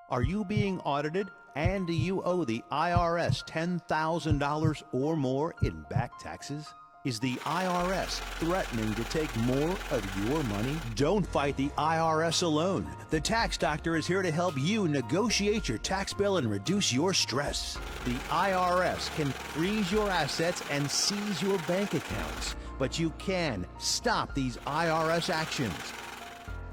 Are you being audited and do you owe the IRS $10,000 or more in back taxes? Is the IRS threatening to take more of your money? Don't fight the IRS alone. The Tax Doctor is here to help you negotiate your tax bill and reduce your stress. The IRS can freeze your assets and seize your bank accounts, but you can stop these IRS actions.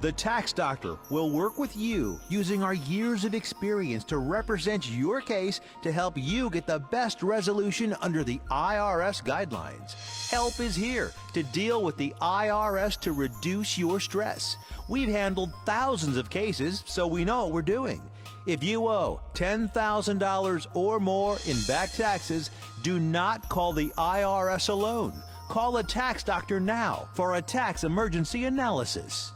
The Tax Doctor will work with you using our years of experience to represent your case to help you get the best resolution under the IRS guidelines. Help is here to deal with the IRS to reduce your stress. We've handled thousands of cases, so we know what we're doing. If you owe $10,000 or more in back taxes, do not call the IRS alone. Call a Tax Doctor now for a tax emergency analysis.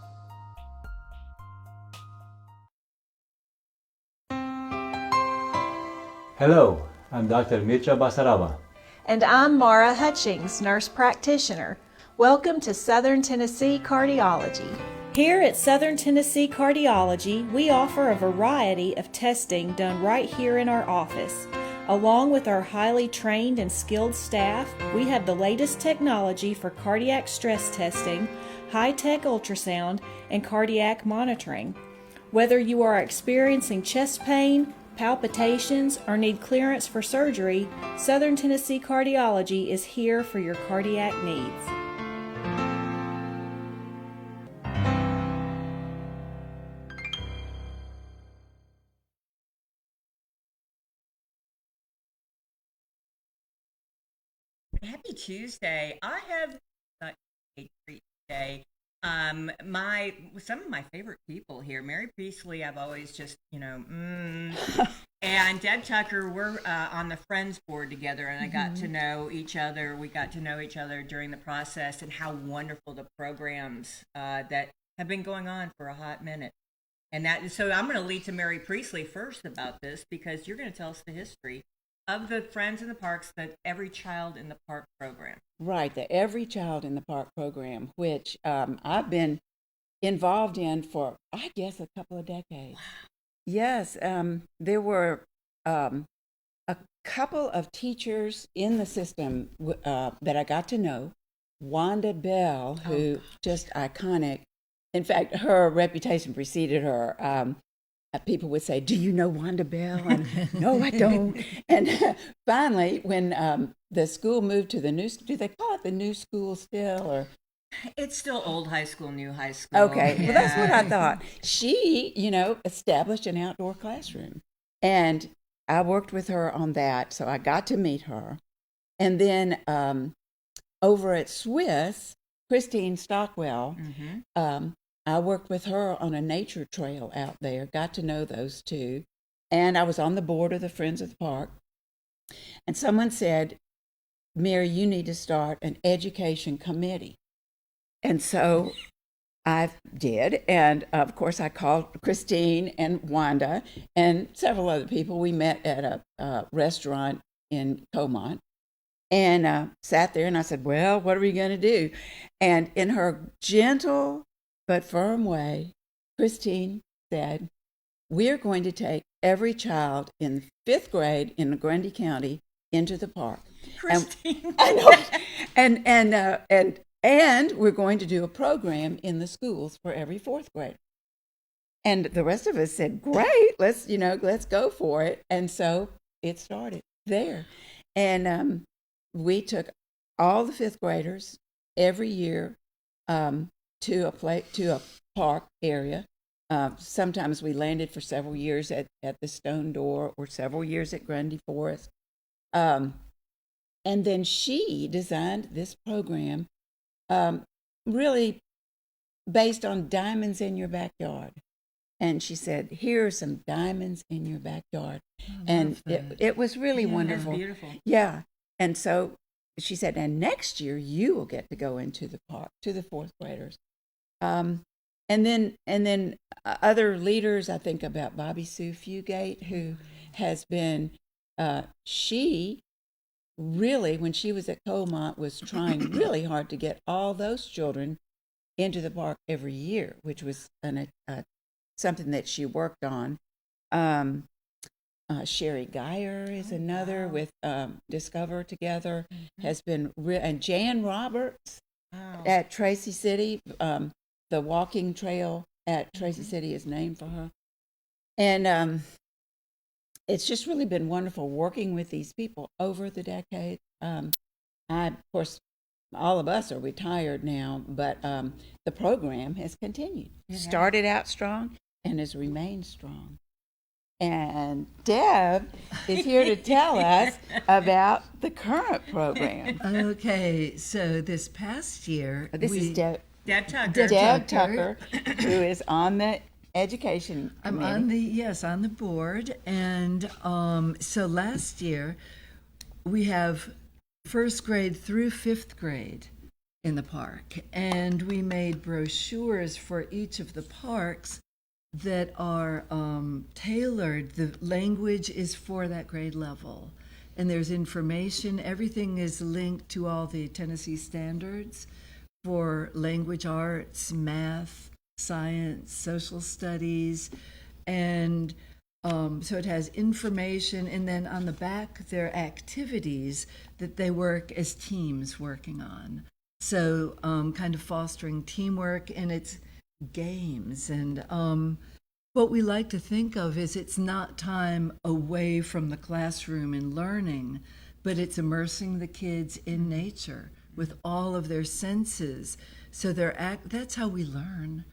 Hello, I'm Dr. Mitra Basaraba. And I'm Mara Hutchings, nurse practitioner. Welcome to Southern Tennessee Cardiology. Here at Southern Tennessee Cardiology, we offer a variety of testing done right here in our office. Along with our highly trained and skilled staff, we have the latest technology for cardiac stress testing, high-tech ultrasound, and cardiac monitoring. Whether you are experiencing chest pain, palpitations, or need clearance for surgery, Southern Tennessee Cardiology is here for your cardiac needs. Happy Tuesday. I have a treat today. Some of my favorite people here, Mary Priestley, I've always just, and Deb Tucker, we're on the Friends board together, and I got to know each other. We got to know each other during the process, and how wonderful the programs that have been going on for a hot minute. So I'm going to lead to Mary Priestley first about this, because you're going to tell us the history of the Friends in the Parks, the Every Child in the Park program. Right, the Every Child in the Park program, which I've been involved in for, I guess, a couple of decades. Wow. Yes, there were a couple of teachers in the system that I got to know. Wanda Bell, who just iconic. In fact, her reputation preceded her. People would say, "Do you know Wanda Bell?" And no, I don't. And finally, when the school moved to the new, do they call it the new school still, or? It's still old high school, new high school. Okay, yeah. Well, that's what I thought. She, established an outdoor classroom, and I worked with her on that, so I got to meet her. And then over at Swiss, Christine Stockwell. I worked with her on a nature trail out there, got to know those two. And I was on the board of the Friends of the Park. And someone said, "Mary, you need to start an education committee." And so I did. And of course, I called Christine and Wanda and several other people. We met at a restaurant in Comont and sat there. And I said, "Well, what are we going to do?" And in her gentle but firm way, Christine said, "We're going to take every child in 5th grade in Grundy County into the park." Christine. And we're going to do a program in the schools for every 4th grader. And the rest of us said, "Great, let's go for it." And so it started there. And we took all the 5th graders every year to a park area. Sometimes we landed for several years at the Stone Door, or several years at Grundy Forest. And then she designed this program really based on diamonds in your backyard. And she said, "Here are some diamonds in your backyard." And it was really wonderful. That's beautiful. Yeah. And so she said, "And next year you will get to go into the park to the 4th graders." And then other leaders, I think about Bobby Sue Fugate, who has been, she really, when she was at Colmont, was trying really hard to get all those children into the park every year, which was something that she worked on. Sherry Geyer is another with Discover Together has been and Jan Roberts at Tracy City, the walking trail at Tracy City is named for her. And it's just really been wonderful working with these people over the decades. Of course, all of us are retired now, but the program has continued. Started out strong and has remained strong. And Deb is here to tell us about the current program. Okay, so this past year, This is Deb Tucker. Deb Tucker, who is on the education I'm committee. on the board, and so last year we have first grade through fifth grade in the park, and we made brochures for each of the parks that are tailored. The language is for that grade level, and there's information. Everything is linked to all the Tennessee standards for language arts, math, science, social studies, and so it has information, and then on the back there are activities that they work as teams working on. So kind of fostering teamwork, and it's games. And what we like to think of is it's not time away from the classroom and learning, but it's immersing the kids in nature with all of their senses. So that's how we learn.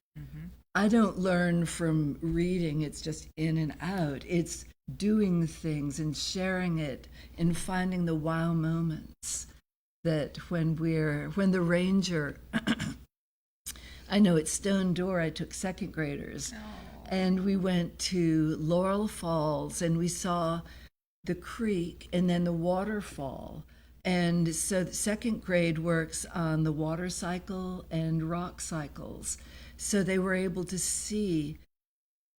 I don't learn from reading, it's just in and out. It's doing things and sharing it and finding the wow moments that when the ranger, I know at Stone Door I took second graders, and we went to Laurel Falls and we saw the creek and then the waterfall. And so the second grade works on the water cycle and rock cycles. So they were able to see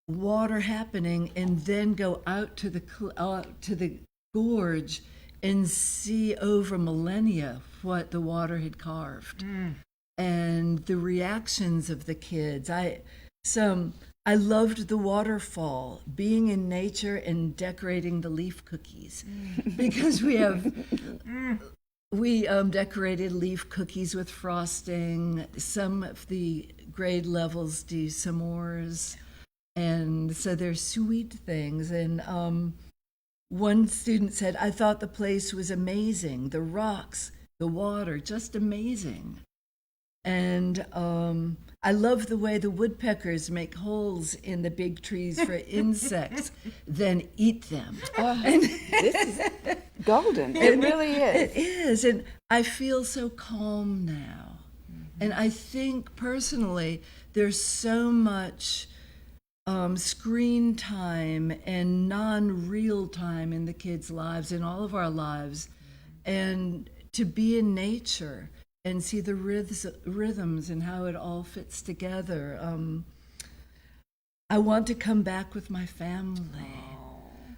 water happening and then go out to the gorge and see over millennia what the water had carved. And the reactions of the kids. I loved the waterfall, being in nature and decorating the leaf cookies, because we decorated leaf cookies with frosting. Some of the grade levels do s'mores, and so they're sweet things. And one student said, "I thought the place was amazing. The rocks, the water, just amazing." And I love the way the woodpeckers make holes in the big trees for insects, then eat them. This is golden. It really is. It is, and I feel so calm now. And I think personally, there's so much screen time and non-real time in the kids' lives, in all of our lives, and to be in nature and see the rhythms and how it all fits together. I want to come back with my family.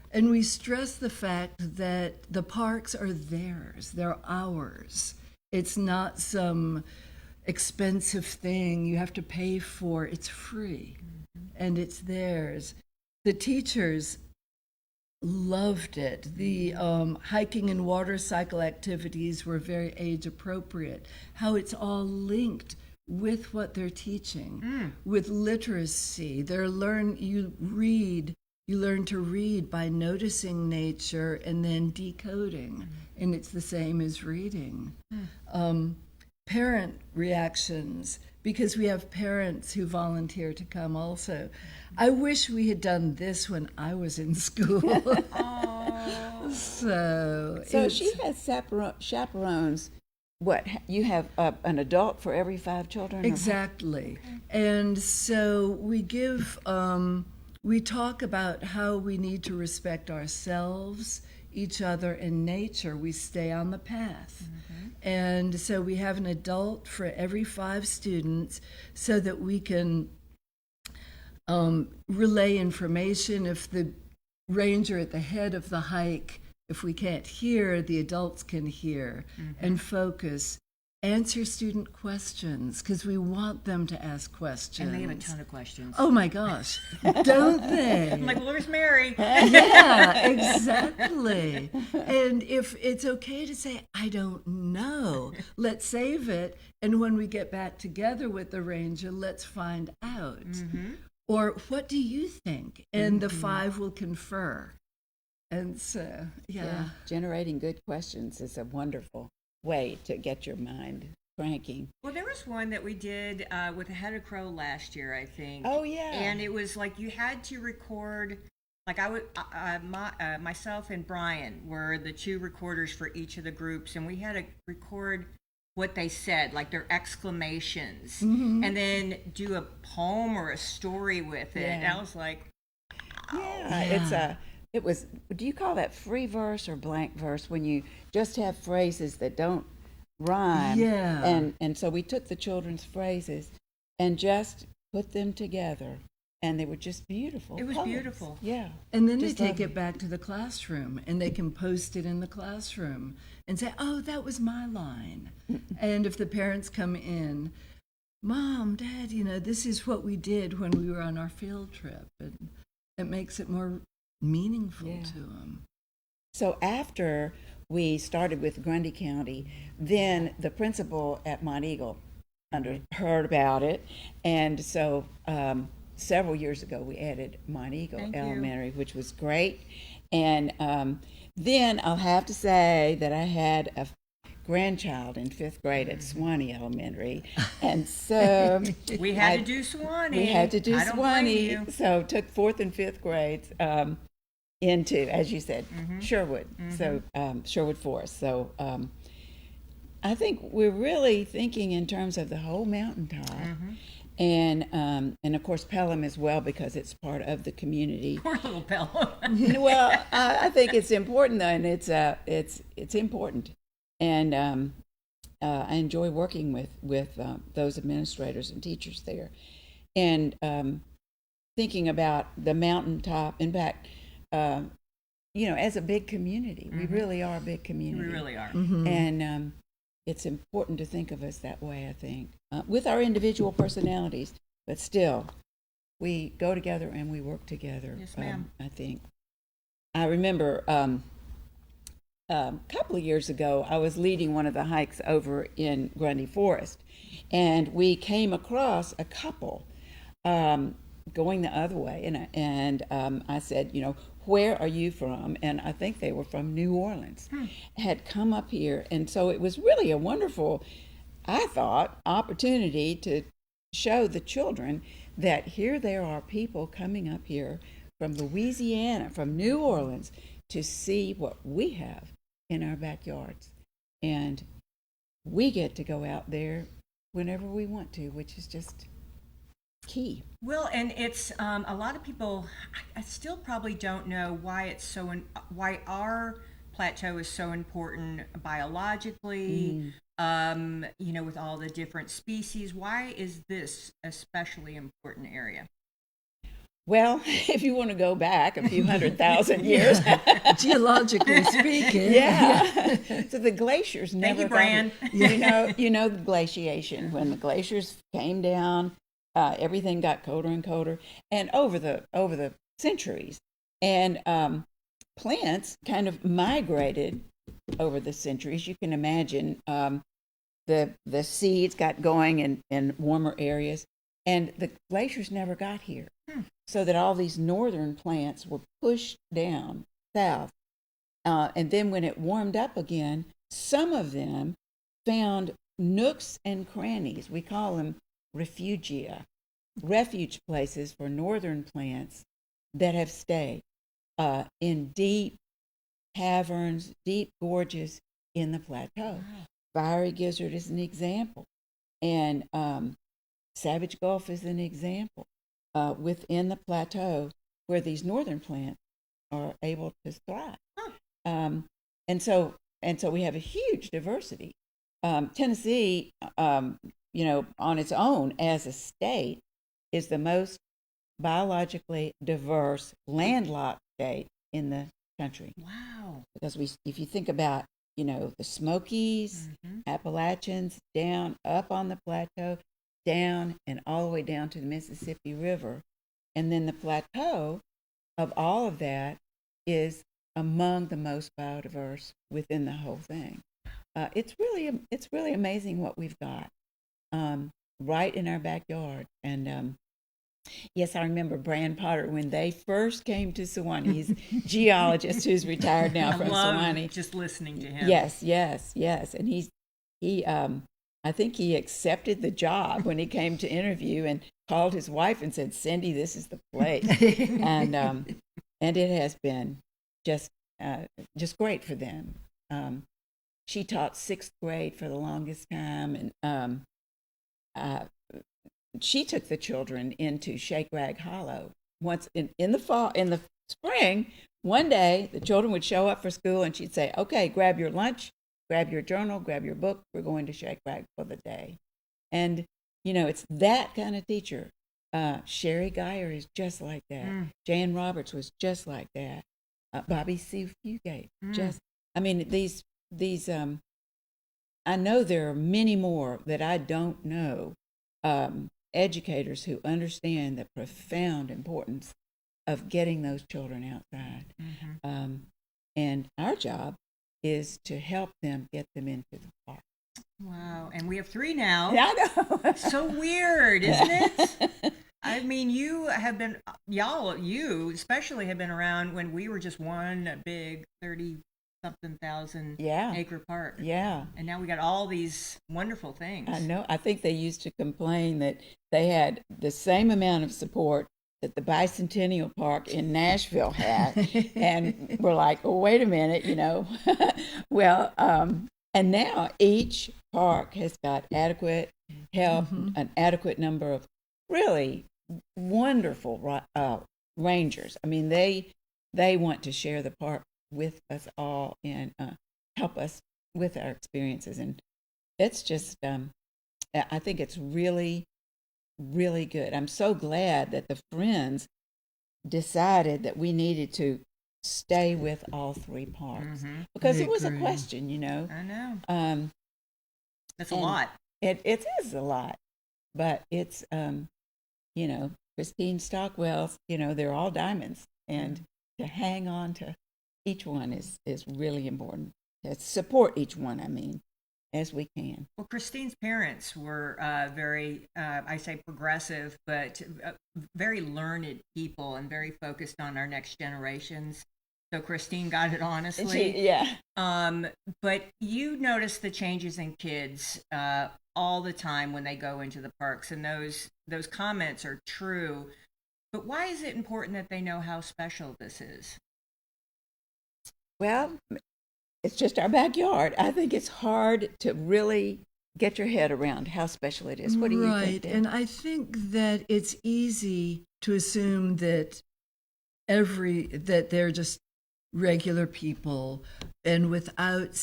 And we stress the fact that the parks are theirs, they're ours. It's not some expensive thing you have to pay for, it's free, and it's theirs. The teachers loved it. The hiking and water cycle activities were very age appropriate. How it's all linked with what they're teaching, with literacy. You learn to read by noticing nature and then decoding, and it's the same as reading. Parent reactions, because we have parents who volunteer to come also. I wish we had done this when I was in school. So she has chaperones. What, you have an adult for every 5 children? Exactly. And so we we talk about how we need to respect ourselves, each other, and nature. We stay on the path. And so we have an adult for every 5 students so that we can relay information. If the ranger at the head of the hike, if we can't hear, the adults can hear and focus. answer student questions because we want them to ask questions. And they have a ton of questions. Oh my gosh, don't they? I'm like, well, there's Mary. Yeah, exactly. And if it's okay to say, I don't know, let's save it. And when we get back together with the ranger, let's find out. Or what do you think? And the five will confer. And so, yeah. Generating good questions is a wonderful way to get your mind cranking. Well, there was one that we did with a head of crow last year, I think. Oh, yeah. And it was like you had to record, like I would, myself and Brian were the two recorders for each of the groups, and we had to record what they said, like their exclamations, and then do a poem or a story with it. And I was like, It was, do you call that free verse or blank verse when you just have phrases that don't rhyme? Yeah. And so we took the children's phrases and just put them together, and they were just beautiful. It was poems. beautiful. Yeah. And then Just they take lovely. it back to the classroom and they can post it in the classroom and say, oh, that was my line. And if the parents come in, Mom, Dad, this is what we did when we were on our field trip. And it makes it more meaningful to them. So after we started with Grundy County, then the principal at Mont Eagle heard about it, and so several years ago we added Mont Eagle Elementary, which was great. And then I'll have to say that I had a grandchild in 5th grade at Swanee Elementary, and so we had to do Swanee. We had to do I don't blame Swanee, you. so took 4th and 5th grades into, as you said, Sherwood. So Sherwood Forest. So I think we're really thinking in terms of the whole mountaintop, and of course Pelham as well, because it's part of the community. Poor little Pelham. Well, I think it's important though, and it's important, and I enjoy working with those administrators and teachers there, and thinking about the mountaintop. In fact, as a big community, we really are a big community. We really are. And it's important to think of us that way, I think, with our individual personalities, but still, we go together and we work together. Yes, ma'am. I think. I remember a couple of years ago, I was leading one of the hikes over in Grundy Forest, and we came across a couple going the other way, and I said, where are you from? And I think they were from New Orleans, had come up here. And so it was really a wonderful, I thought, opportunity to show the children that here there are people coming up here from Louisiana, from New Orleans, to see what we have in our backyards. And we get to go out there whenever we want to, which is just key. Well, and it's a lot of people. I still probably don't know why it's why our plateau is so important biologically. With all the different species, why is this especially important area? Well, if you want to go back a few 100,000 years, geologically speaking, yeah. So the glaciers never. Thank you, Brian. You know the glaciation, when the glaciers came down. Everything got colder and colder, and over the centuries, and plants kind of migrated over the centuries. You can imagine the seeds got going in warmer areas, and the glaciers never got here, so that all these northern plants were pushed down south, and then when it warmed up again, some of them found nooks and crannies. We call them refugia, refuge places for northern plants that have stayed in deep caverns, deep gorges in the plateau. Fiery gizzard is an example, and Savage Gulf is an example within the plateau where these northern plants are able to thrive. And so we have a huge diversity. Tennessee, on its own as a state, is the most biologically diverse landlocked state in the country. Wow. Because if you think about the Smokies, Appalachians, down, up on the plateau, down, and all the way down to the Mississippi River. And then the plateau of all of that is among the most biodiverse within the whole thing. It's really amazing what we've got right in our backyard. And yes, I remember Brian Potter when they first came to Sewanee. He's a geologist who's retired now from Sewanee. Just listening to him. Yes. And he I think he accepted the job when he came to interview and called his wife and said, "Cindy, this is the place." and it has been just great for them. She taught 6th grade for the longest time, and she took the children into Shake Rag Hollow. Once in the spring, one day the children would show up for school, and she'd say, "Okay, grab your lunch, grab your journal, grab your book. We're going to Shake Rag for the day." And it's that kind of teacher. Sherry Geyer is just like that. Jan Roberts was just like that. Bobby C. Fugate, these I know there are many more that I don't know, educators who understand the profound importance of getting those children outside. And our job is to help them get them into the park. Wow, and we have 3 now. I know. So weird, isn't it? I mean, you especially have been around when we were just one big 30-something thousand acre park. Yeah. And now we got all these wonderful things. I know. I think they used to complain that they had the same amount of support that the Bicentennial Park in Nashville had. And we're like, well, wait a minute, Well, and now each park has got adequate help, an adequate number of really wonderful rangers. I mean, they want to share the park with us all and help us with our experiences. And it's just, I think it's really, really good. I'm so glad that the Friends decided that we needed to stay with all 3 parks because it was a question, I know. That's a lot. It is a lot, but it's, Christine Stockwell's, they're all diamonds, and to hang on to each one is really important. To support each one, as we can. Well, Christine's parents were very, I say progressive, but very learned people and very focused on our next generations. So Christine got it honestly. But you notice the changes in kids all the time when they go into the parks, and those comments are true. But why is it important that they know how special this is? Well, it's just our backyard. I think it's hard to really get your head around how special it is. What do you think? Right, and I think that it's easy to assume that they're just regular people, and without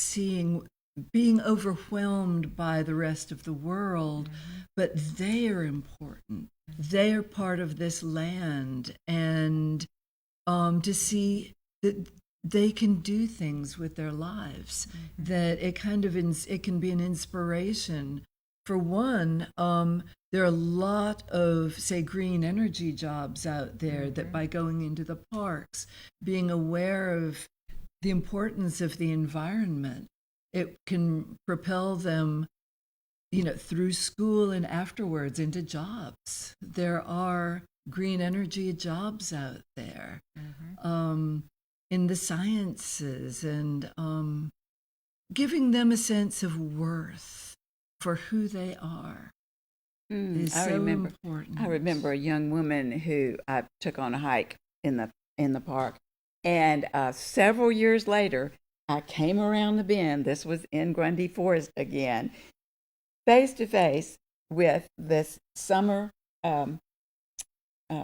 being overwhelmed by the rest of the world, but they are important. They are part of this land, and to see that they can do things with their lives, that it can be an inspiration. For one, there are a lot of, say, green energy jobs out there that by going into the parks, being aware of the importance of the environment, it can propel them, through school and afterwards into jobs. There are green energy jobs out there. In the sciences, and giving them a sense of worth for who they are is so important. I remember a young woman who I took on a hike in the park, and several years later, I came around the bend. This was in Grundy Forest again, face to face with this summer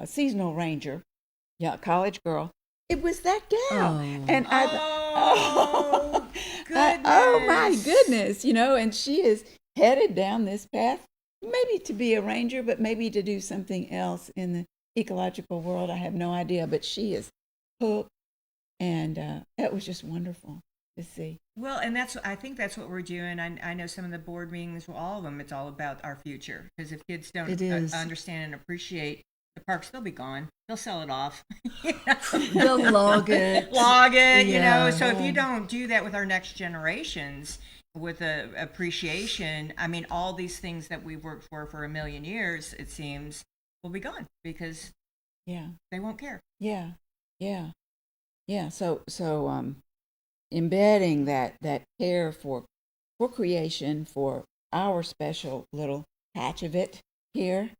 seasonal ranger, college girl. It was that gal. And oh my goodness, and she is headed down this path, maybe to be a ranger, but maybe to do something else in the ecological world. I have no idea, but she is hooked, and that was just wonderful to see. Well, and I think that's what we're doing. I know some of the board meetings, well, all of them, it's all about our future. Because if kids don't It is. understand and appreciate the parks, they'll be gone. They'll sell it off. They'll log it. Log it, Yeah. So if you don't do that with our next generations, with appreciation, I mean, all these things that we've worked for a million years, it seems, will be gone because Yeah. they won't care. Yeah. So embedding that care for creation, for our special little patch of it here,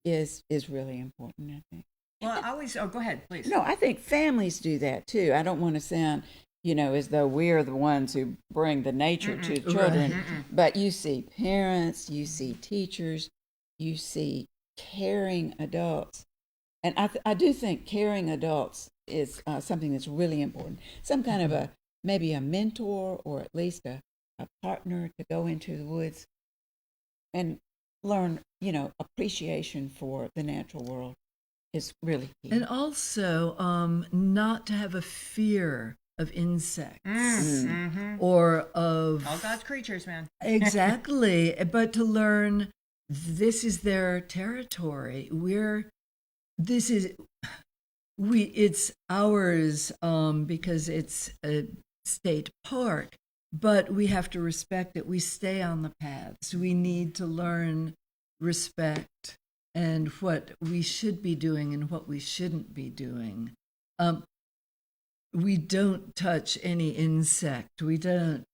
is really important, I think. Well, go ahead, please. No, I think families do that too. I don't want to sound, as though we're the ones who bring the nature to children. Right. But you see parents, you see teachers, you see caring adults. And I do think caring adults is something that's really important. Some kind of maybe a mentor or at least a partner to go into the woods and learn, appreciation for the natural world is really key. And also, not to have a fear of insects or of All God's creatures, man. exactly, but to learn this is their territory. It's ours because it's a state park, but we have to respect it. We stay on the paths. We need to learn respect and what we should be doing and what we shouldn't be doing. We don't touch any insect. We don't.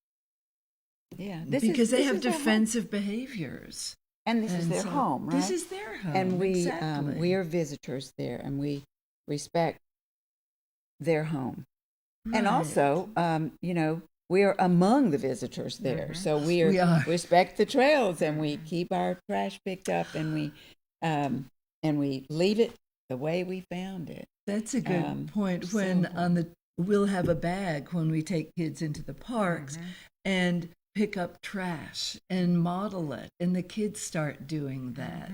Yeah, Because they have their home. defensive behaviors. And this is their so home, right? This is their home. And exactly. we are visitors there, and we respect their home. And Right. also, we are among the visitors there, so we are. respect the trails, and we keep our trash picked up, and we leave it the way we found it. That's a good point. When we'll have a bag when we take kids into the parks and pick up trash and model it, and the kids start doing that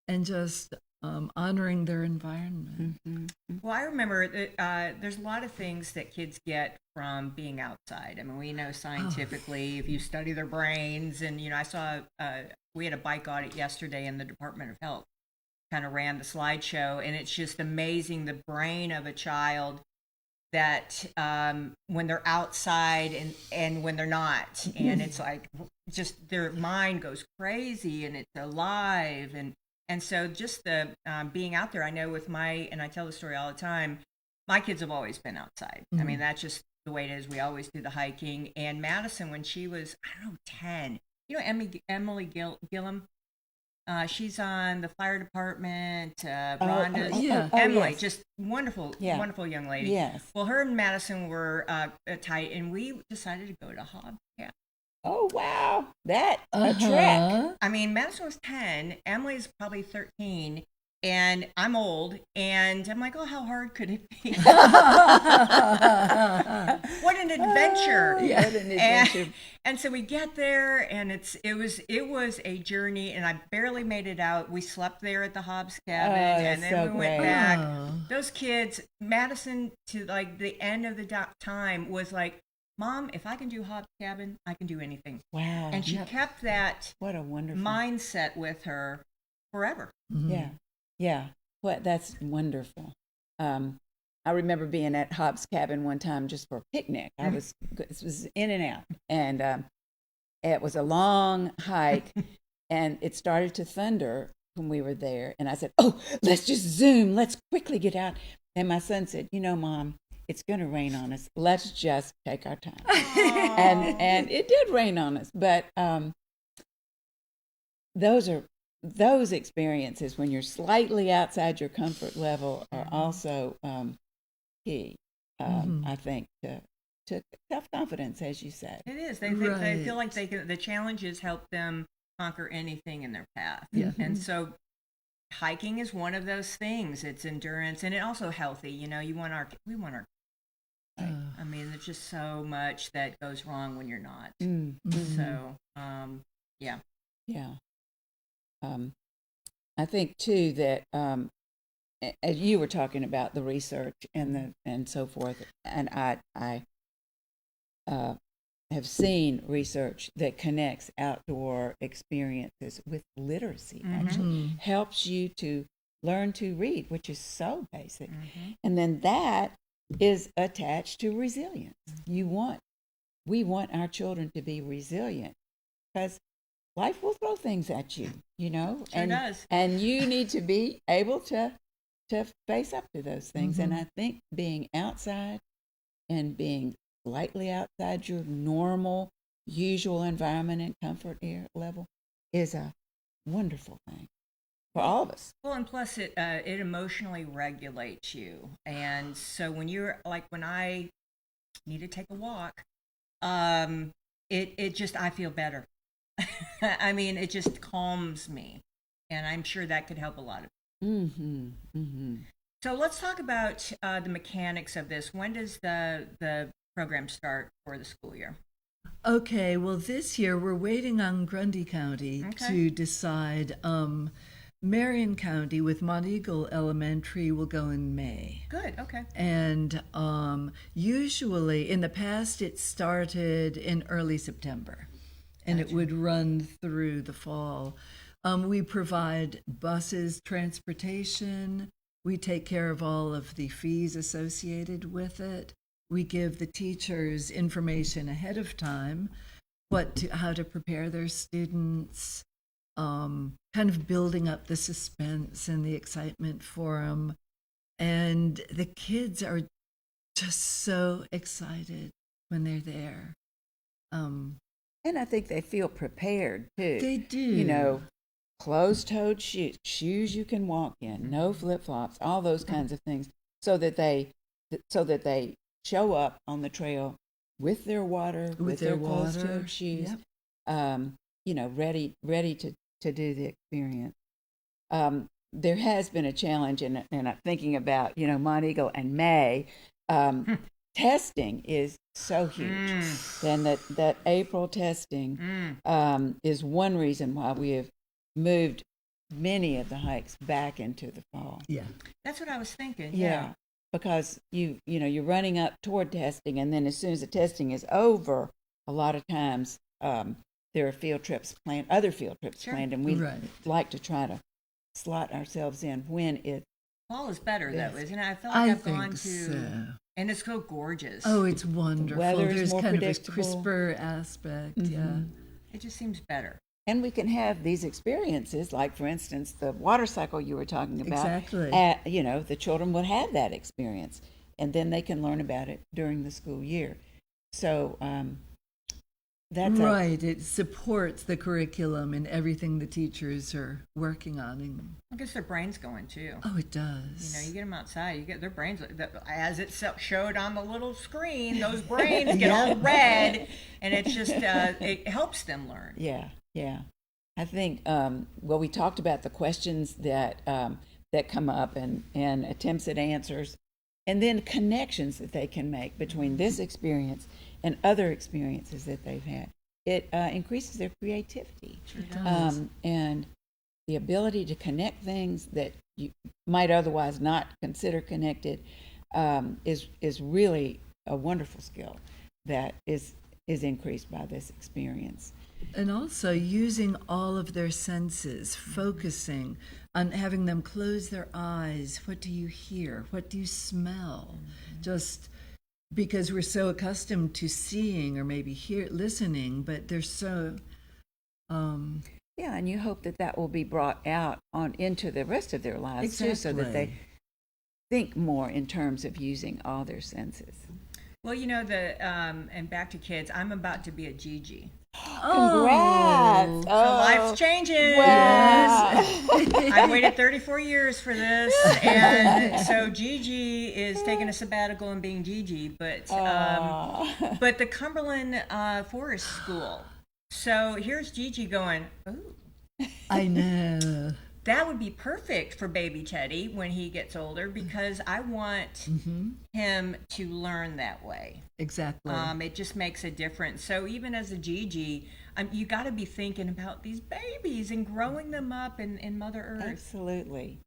and just honoring their environment. Well, I remember that there's a lot of things that kids get from being outside. I mean, we know scientifically if you study their brains, and I saw we had a bike audit yesterday in the Department of Health, kind of ran the slideshow, and it's just amazing the brain of a child that when they're outside and when they're not, and it's like just their mind goes crazy and it's alive, and so just the being out there. I know with and I tell the story all the time, my kids have always been outside. I mean, that's just the way it is. We always do the hiking. And Madison, when she was, 10, Emily Gillum, she's on the fire department. Rhonda, Emily, yes. just wonderful young lady. Yes. Well, her and Madison were tight, and we decided to go to Hobbs Camp. Oh, wow. That's a trek. I mean, Madison was 10, Emily's probably 13, and I'm old, and I'm like, oh, how hard could it be? What an adventure! What an adventure. And so we get there, and it was a journey, and I barely made it out. We slept there at the Hobbs cabin, and then so we went great. back. Oh. Those kids, Madison, to like the end of the time, was like, Mom, if I can do Hobbs cabin, I can do anything. Wow. And she kept that What a wonderful mindset with her forever. Yeah. What? That's wonderful. I remember being at Hobbs cabin one time just for a picnic. This was in and out, and it was a long hike, and it started to thunder when we were there. And I said, "Oh, let's just zoom. Let's quickly get out." And my son said, "Mom, it's going to rain on us. Let's just take our time." and it did rain on us, but those experiences when you're slightly outside your comfort level are also key, I think, to self-confidence, as you said. It is. They feel like the challenges help them conquer anything in their path. Yeah. And so hiking is one of those things. It's endurance, and it also healthy. We want our I mean, there's just so much that goes wrong when you're not. So, yeah. Yeah. I think too that as you were talking about the research and so forth, and I have seen research that connects outdoor experiences with literacy. Actually, helps you to learn to read, which is so basic, and then that is attached to resilience. We want our children to be resilient because life will throw things at you, Sure does. and you need to be able to face up to those things. And I think being outside and being slightly outside your normal, usual environment and comfort level is a wonderful thing for all of us. Well, and plus it emotionally regulates you. And so when I need to take a walk, it just, I feel better. I mean, it just calms me. And I'm sure that could help a lot of people. So let's talk about the mechanics of this. When does the program start for the school year? Okay, well, this year we're waiting on Grundy County to decide. Marion County with Monteagle Elementary will go in May. Good, okay. And usually, in the past, it started in early September, and it would run through the fall. We provide buses, transportation. We take care of all of the fees associated with it. We give the teachers information ahead of time, how to prepare their students, kind of building up the suspense and the excitement for them. And the kids are just so excited when they're there. And I think they feel prepared too. They do. Closed-toed shoes you can walk in, no flip-flops, all those kinds of things, so that they show up on the trail with their water, with their closed-toed shoes, ready to do the experience. There has been a challenge, and I'm thinking about Monteagle and May. Testing is so huge, and that April testing is one reason why we have moved many of the hikes back into the fall. Yeah, that's what I was thinking. Yeah, because you're running up toward testing, and then as soon as the testing is over, a lot of times there are field trips planned, other field trips planned, and we like to try to slot ourselves in when it. Fall is better though, isn't it? I feel like I've gone to, so. And it's so gorgeous. Oh, it's wonderful. The weather's There's more kind predictable. of a crisper aspect. Yeah, it just seems better. And we can have these experiences, like, for instance, the water cycle you were talking about. Exactly. The children will have that experience, and then they can learn about it during the school year. So that's right. It supports the curriculum and everything the teachers are working on. And I guess their brain's going too. oh, it does. You get them outside, you get their brains, as it showed on the little screen, those brains get all red, and it's just, it helps them learn. Yeah. I think, we talked about the questions that come up and attempts at answers, and then connections that they can make between this experience and other experiences that they've had. It increases their creativity. Sure does. And the ability to connect things that you might otherwise not consider connected is really a wonderful skill that is increased by this experience. And also using all of their senses, focusing on having them close their eyes. What do you hear? What do you smell? Just because we're so accustomed to seeing or maybe listening, but they're so... Yeah, and you hope that will be brought out into the rest of their lives too, so that they think more in terms of using all their senses. Well, and back to kids, I'm about to be a Gigi. Congrats! So life's changing. Wow. I waited 34 years for this, and so Gigi is taking a sabbatical and being Gigi, but the Cumberland Forest School. So here's Gigi going, ooh. I know. That would be perfect for baby Teddy when he gets older, because I want him to learn that way. Exactly. It just makes a difference. So even as a Gigi, you got to be thinking about these babies and growing them up in Mother Earth. Absolutely.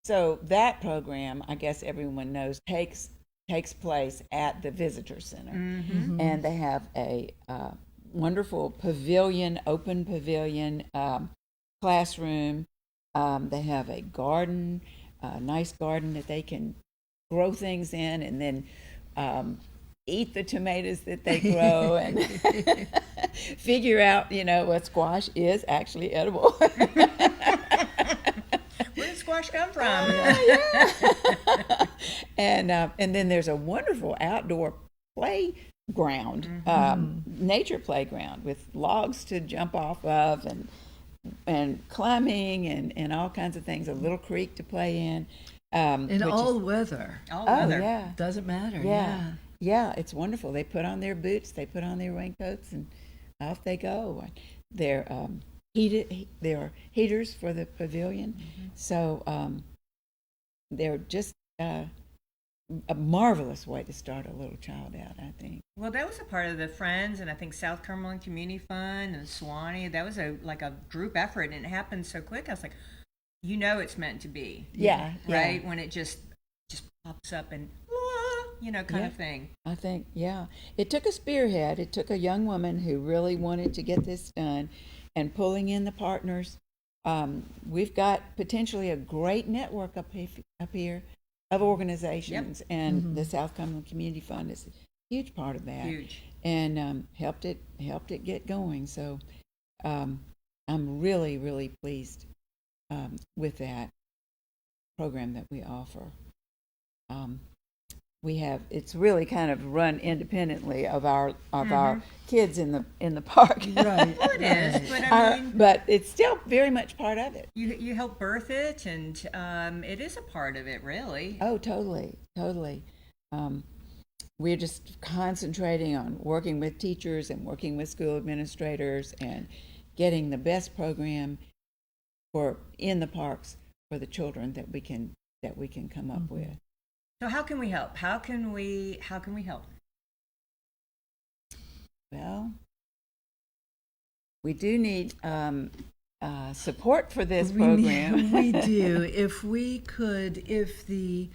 So that program, I guess everyone knows, takes takes place at the visitor center, and they have a wonderful pavilion, open pavilion classroom. They have a garden, a nice garden that they can grow things in, and then eat the tomatoes that they grow and figure out, what squash is actually edible. Where did squash come from? And then there's a wonderful outdoor playground, nature playground with logs to jump off of and climbing and all kinds of things. A little creek to play in. In all weather. All Oh weather. yeah, Doesn't matter. yeah, yeah. It's wonderful. They put on their boots, they put on their raincoats, and off they go. They're heated. There are heaters for the pavilion, so they're just a marvelous way to start a little child out, I think. Well, that was a part of the Friends, and I think South Cumberland Community Fund and Swanee. That was a group effort, and it happened so quick. I was like, it's meant to be. Yeah, Right? When it just pops up and, kind of thing. I think, it took a spearhead. It took a young woman who really wanted to get this done, and pulling in the partners. We've got potentially a great network up here of organizations, and the South Cumberland Community Fund is a huge part of that. Huge. And helped it get going. So I'm really, really pleased with that program that we offer. It's really kind of run independently of our kids in the park. Right. Well, it is, but I mean, but it's still very much part of it. you help birth it, and it is a part of it, really. Oh, totally. We're just concentrating on working with teachers and working with school administrators and getting the best program in the parks for the children that we can come up with. So how can we help? How can we help? Well, we do need support for this program. We do. If the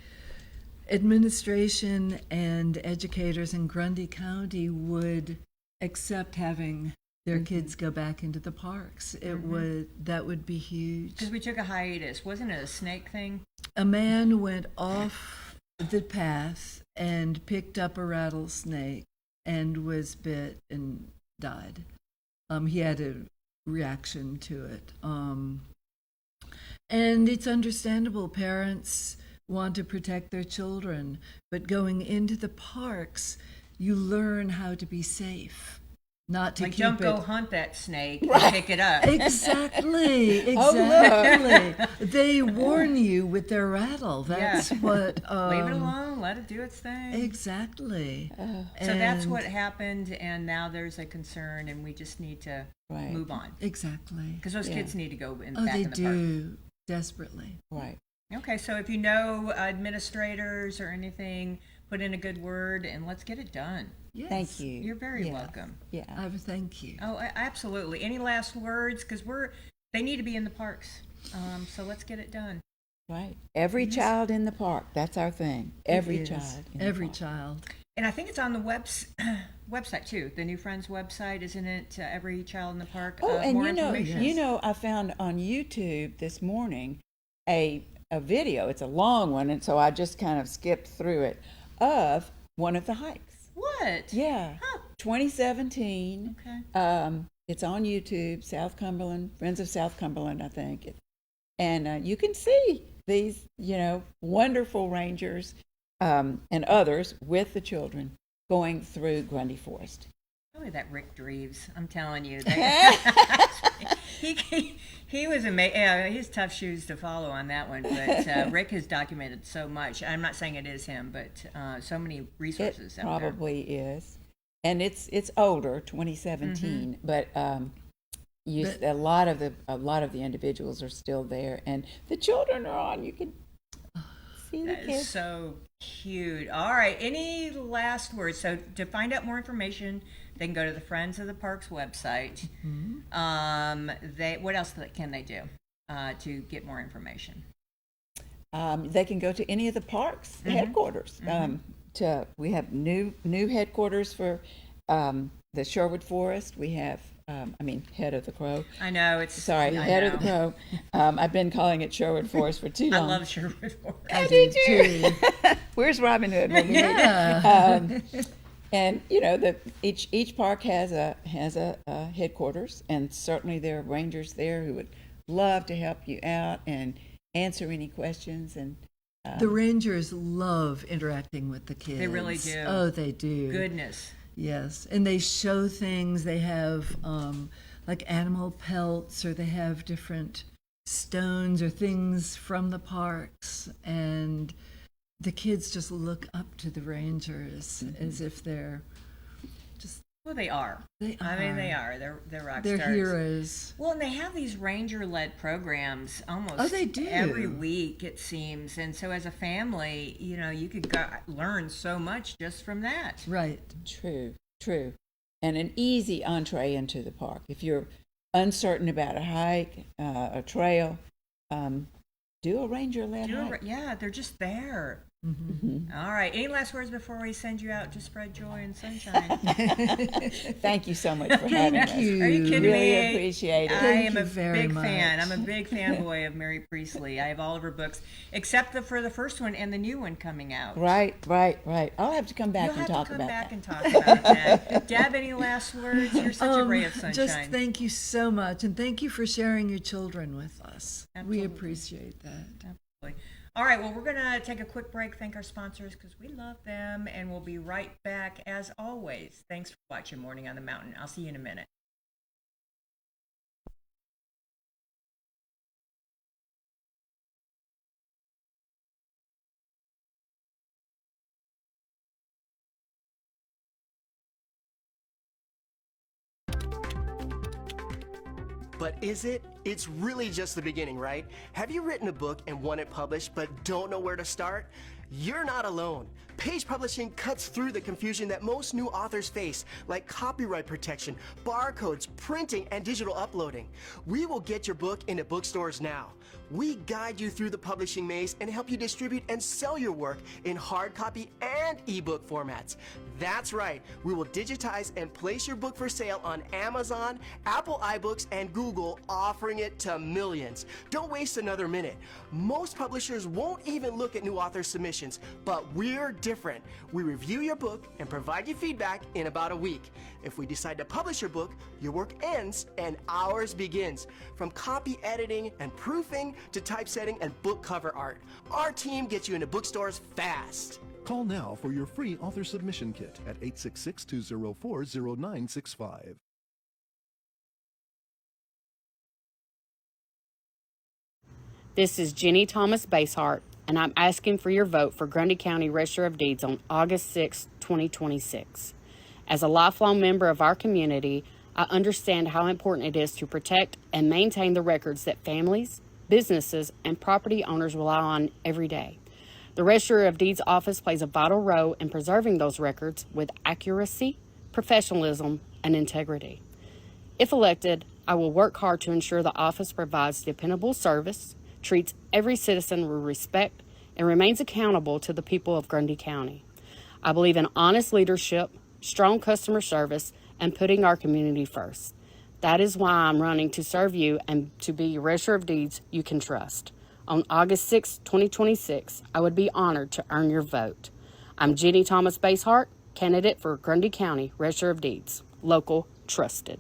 administration and educators in Grundy County would accept having their kids go back into the parks, that would be huge. Because we took a hiatus. Wasn't it a snake thing? A man went off the path and picked up a rattlesnake and was bit and died. He had a reaction to it. And it's understandable. Parents want to protect their children, but going into the parks, you learn how to be safe. Not to Like, keep don't it. go hunt that snake and pick it up. Exactly. They warn you with their rattle. That's what. Leave it alone. Let it do its thing. Exactly. So that's what happened, and now there's a concern, and we just need to move on. Exactly. Because those kids need to go back They in the park. do desperately. Right. Okay, so if you know administrators or anything, put in a good word, and let's get it done. Yes. Thank you. You're very welcome. Yeah. Thank you. Oh, absolutely. Any last words? Because they need to be in the parks. So let's get it done. Right. Every child in the park. That's our thing. Every It is. child. In Every the park. child. And I think it's on the website too. The New Friends website, isn't it? Every Child in the Park. Oh, and more information. I found on YouTube this morning a video. It's a long one, and so I just kind of skipped through it, of one of the hikes. What? Yeah. Huh. 2017. Okay. It's on YouTube, South Cumberland, Friends of South Cumberland, I think. And you can see these, wonderful rangers and others with the children going through Grundy Forest. Probably that Rick Dreves. I'm telling you. He was amazing. Yeah, he's tough shoes to follow on that one. But Rick has documented so much. I'm not saying it is him, but so many resources It out there. probably is. And it's older, 2017, but a lot of the individuals are still there, and the children are on. You can see the That kids. is so cute. All right. Any last words? So to find out more information, they can go to the Friends of the Parks website. What else can they do to get more information? They can go to any of the parks headquarters. we have new headquarters for the Sherwood Forest. We have, Head of the Crow. I know it's Sorry, I Head know. of the Crow. I've been calling it Sherwood Forest for too I long. love Sherwood Forest. I do too. Where's Robin Hood? When we meet? And each park has a headquarters, and certainly there are rangers there who would love to help you out and answer any questions. And The rangers love interacting with the kids. They really do. Oh, they do. Goodness. Yes, and they show things. They have like animal pelts, or they have different stones or things from the parks, and the kids just look up to the rangers as if they're just. Well, they are. I mean, they are. They're rock They're stars. heroes. Well, and they have these ranger-led programs almost Oh, they do. every week, it seems. And so as a family, you could learn so much just from that. Right. True. And an easy entree into the park. If you're uncertain about a hike, a trail, do a ranger-led hike. Yeah, they're just there. All right. Any last words before we send you out to spread joy and sunshine? Thank you so much for having us. Are you kidding me? Really appreciate it. I Thank am you a very big much. fan. I'm a big fanboy of Mary Priestley. I have all of her books, except for the first one and the new one coming out. Right. I'll have to come back You'll and have talk to come about back that. and talk about that. Deb, any last words? You're such a ray of sunshine. Just thank you so much, and thank you for sharing your children with us. Absolutely. We appreciate that. Absolutely. All right, well, we're going to take a quick break, thank our sponsors because we love them, and we'll be right back as always. Thanks for watching Morning on the Mountain. I'll see you in a minute. But is it? It's really just the beginning, right? Have you written a book and want it published but don't know where to start? You're not alone. Page Publishing cuts through the confusion that most new authors face, like copyright protection, barcodes, printing, and digital uploading. We will get your book into bookstores now. We guide you through the publishing maze and help you distribute and sell your work in hard copy and ebook formats. That's right, we will digitize and place your book for sale on Amazon, Apple iBooks, and Google, offering it to millions. Don't waste another minute. Most publishers won't even look at new author submissions, but we're different. We review your book and provide you feedback in about a week. If we decide to publish your book, your work ends and ours begins. From copy editing and proofing to typesetting and book cover art, our team gets you into bookstores fast. Call now for your free author submission kit at 866-204-0965. This is Jenny Thomas Basehart, and I'm asking for your vote for Grundy County Register of Deeds on August 6, 2026. As a lifelong member of our community, I understand how important it is to protect and maintain the records that families, businesses, and property owners rely on every day. The Register of Deeds office plays a vital role in preserving those records with accuracy, professionalism, and integrity. If elected, I will work hard to ensure the office provides dependable service, treats every citizen with respect, and remains accountable to the people of Grundy County. I believe in honest leadership, strong customer service, and putting our community first. That is why I'm running to serve you and to be a Register of Deeds you can trust. On August 6, 2026, I would be honored to earn your vote. I'm Jenny Thomas Basehart, candidate for Grundy County Register of Deeds. Local, trusted.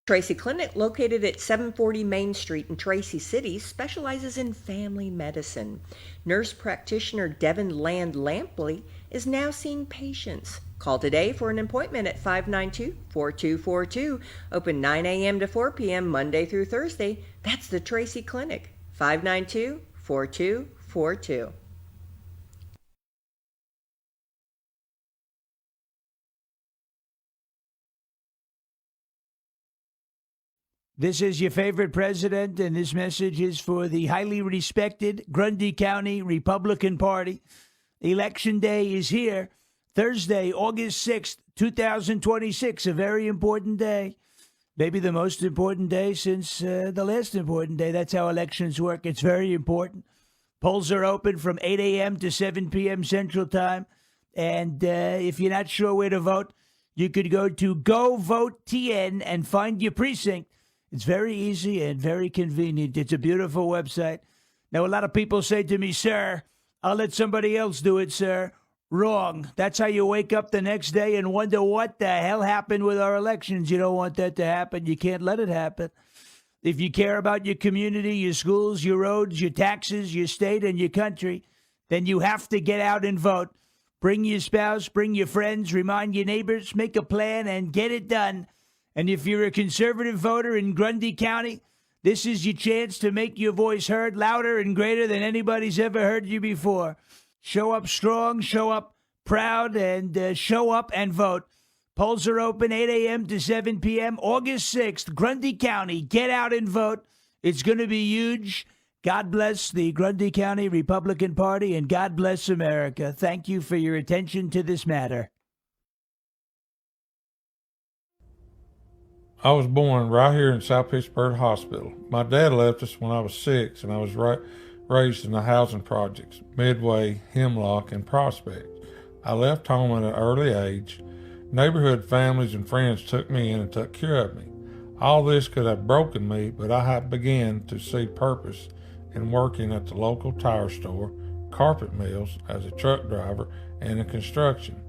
Tracy Clinic, located at 740 Main Street in Tracy City, specializes in family medicine. Nurse practitioner Devin Land Lampley is now seeing patients. Call today for an appointment at 592-4242. Open 9 a.m. to 4 p.m. Monday through Thursday. That's the Tracy Clinic, 592-4242. This is your favorite president, and this message is for the highly respected Grundy County Republican Party. Election day is here, Thursday, August 6th, 2026, a very important day. Maybe the most important day since the last important day. That's how elections work. It's very important. Polls are open from 8 a.m. to 7 p.m. Central Time. And if you're not sure where to vote, you could go to Go Vote TN and find your precinct. It's very easy and very convenient. It's a beautiful website. Now, a lot of people say to me, sir, I'll let somebody else do it, sir. Wrong. That's how you wake up the next day and wonder what the hell happened with our elections. You don't want that to happen. You can't let it happen. If you care about your community, your schools, your roads, your taxes, your state, and your country, then you have to get out and vote. Bring your spouse, bring your friends, remind your neighbors, make a plan, and get it done. And if you're a conservative voter in Grundy County, this is your chance to make your voice heard louder and greater than anybody's ever heard you before. Show up strong, show up proud, and show up and vote. Polls are open 8 a.m. to 7 p.m. August 6th, Grundy County. Get out and vote. It's going to be huge. God bless the Grundy County Republican Party, and God bless America. Thank you for your attention to this matter. I was born right here in South Pittsburgh Hospital. My dad left us when I was 6, and I was raised in the housing projects, Midway, Hemlock, and Prospect. I left home at an early age. Neighborhood families and friends took me in and took care of me. All this could have broken me, but I had begun to see purpose in working at the local tire store, carpet mills, as a truck driver, and in construction.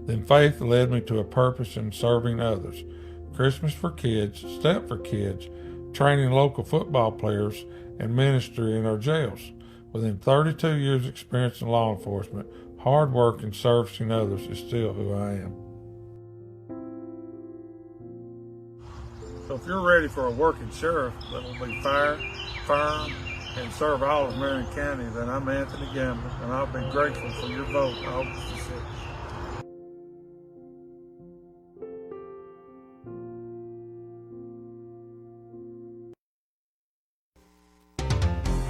Then faith led me to a purpose in serving others. Christmas for Kids, Step for Kids, training local football players, and ministry in our jails. Within 32 years' experience in law enforcement, hard work and servicing others is still who I am. So if you're ready for a working sheriff that will be fair, firm, and serve all of Marion County, then I'm Anthony Gamble, and I'll be grateful for your vote August the 6th.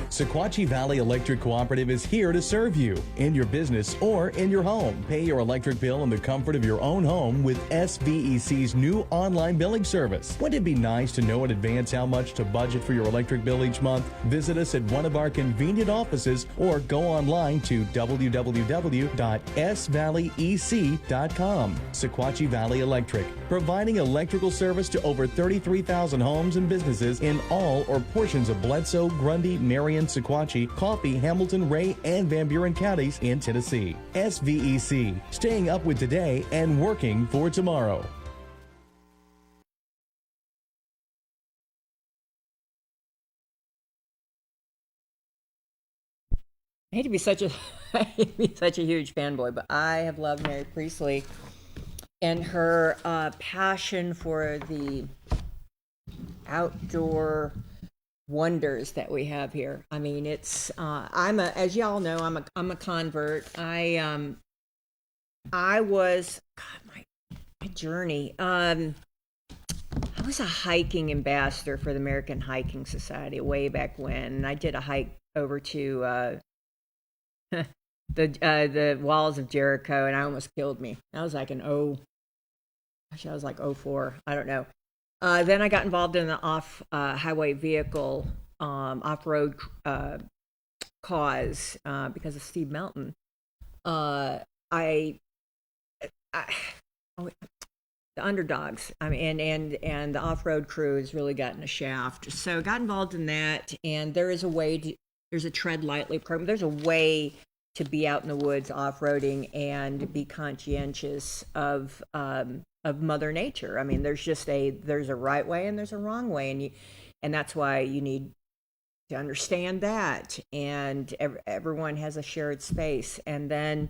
Sequatchie Valley Electric Cooperative is here to serve you in your business or in your home. Pay your electric bill in the comfort of your own home with SVEC's new online billing service. Wouldn't it be nice to know in advance how much to budget for your electric bill each month? Visit us at one of our convenient offices or go online to www.svalleyec.com. Sequatchie Valley Electric, providing electrical service to over 33,000 homes and businesses in all or portions of Bledsoe, Grundy, Marion, Sequatchie, Coffee, Hamilton, Ray, and Van Buren counties in Tennessee. SVEC, staying up with today and working for tomorrow. I hate to be such a huge fanboy, but I have loved Mary Priestley and her passion for the outdoor wonders that we have here. I mean, it's as y'all know, I'm a convert. I was my journey. I was a hiking ambassador for the American Hiking Society way back when. I did a hike over to the walls of Jericho, and I almost killed me. I was like I was like 04. I don't know. Then I got involved in the highway vehicle off-road cause because of Steve Melton. The underdogs. I mean, and the off-road crew has really gotten a shaft. So got involved in that, and there's a tread lightly program. There's a way to be out in the woods off-roading and be conscientious of Mother Nature. I mean, there's a right way and there's a wrong way, and that's why you need to understand that. And everyone has a shared space. And then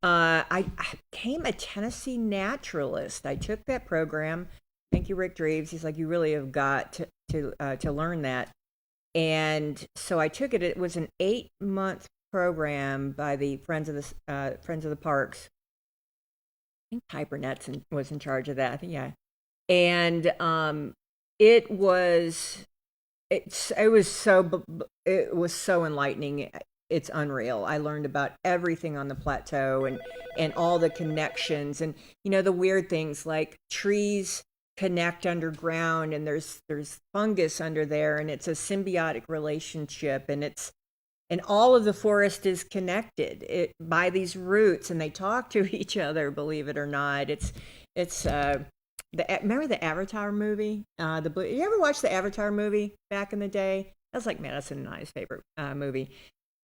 I became a Tennessee naturalist. I took that program. Thank you, Rick Dreves. He's like, you really have got to learn that. And so I took it. It was an 8-month program by the Friends of the Parks. I think Piper Nets was in charge of that. I think, yeah. And it was so enlightening. It's unreal. I learned about everything on the plateau and all the connections, and the weird things like trees connect underground, and there's fungus under there, and it's a symbiotic relationship, and it's and all of the forest is connected by these roots, and they talk to each other. Believe it or not, remember the Avatar movie? You ever watch the Avatar movie back in the day? That's like Madison and I's favorite movie.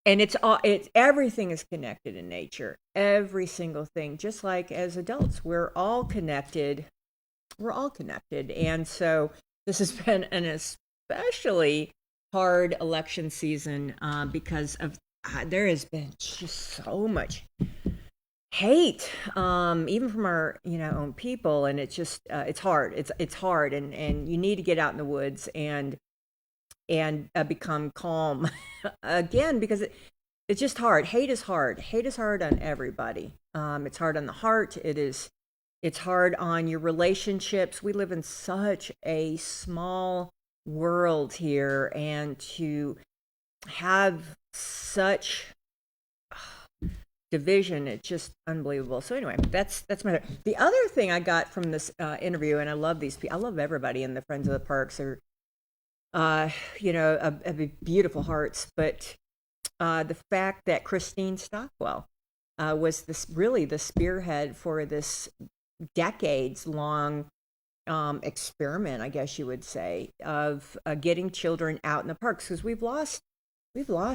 And everything is connected in nature. Every single thing. Just like as adults, we're all connected. And so this has been an especially hard election season because of there has been just so much hate, even from our own people, and it's just it's hard. It's hard, and you need to get out in the woods and become calm again, because it's just hard. Hate is hard. Hate is hard on everybody. It's hard on the heart. It's hard on your relationships. We live in such a small world here, and to have such division, it's just unbelievable. So anyway, that's the other thing I got from this interview, and I love these people. I love everybody in the Friends of the Parks. Are beautiful hearts, but the fact that Christine Stockwell was the spearhead for this decades-long experiment, I guess you would say, of getting children out in the parks, because we've lost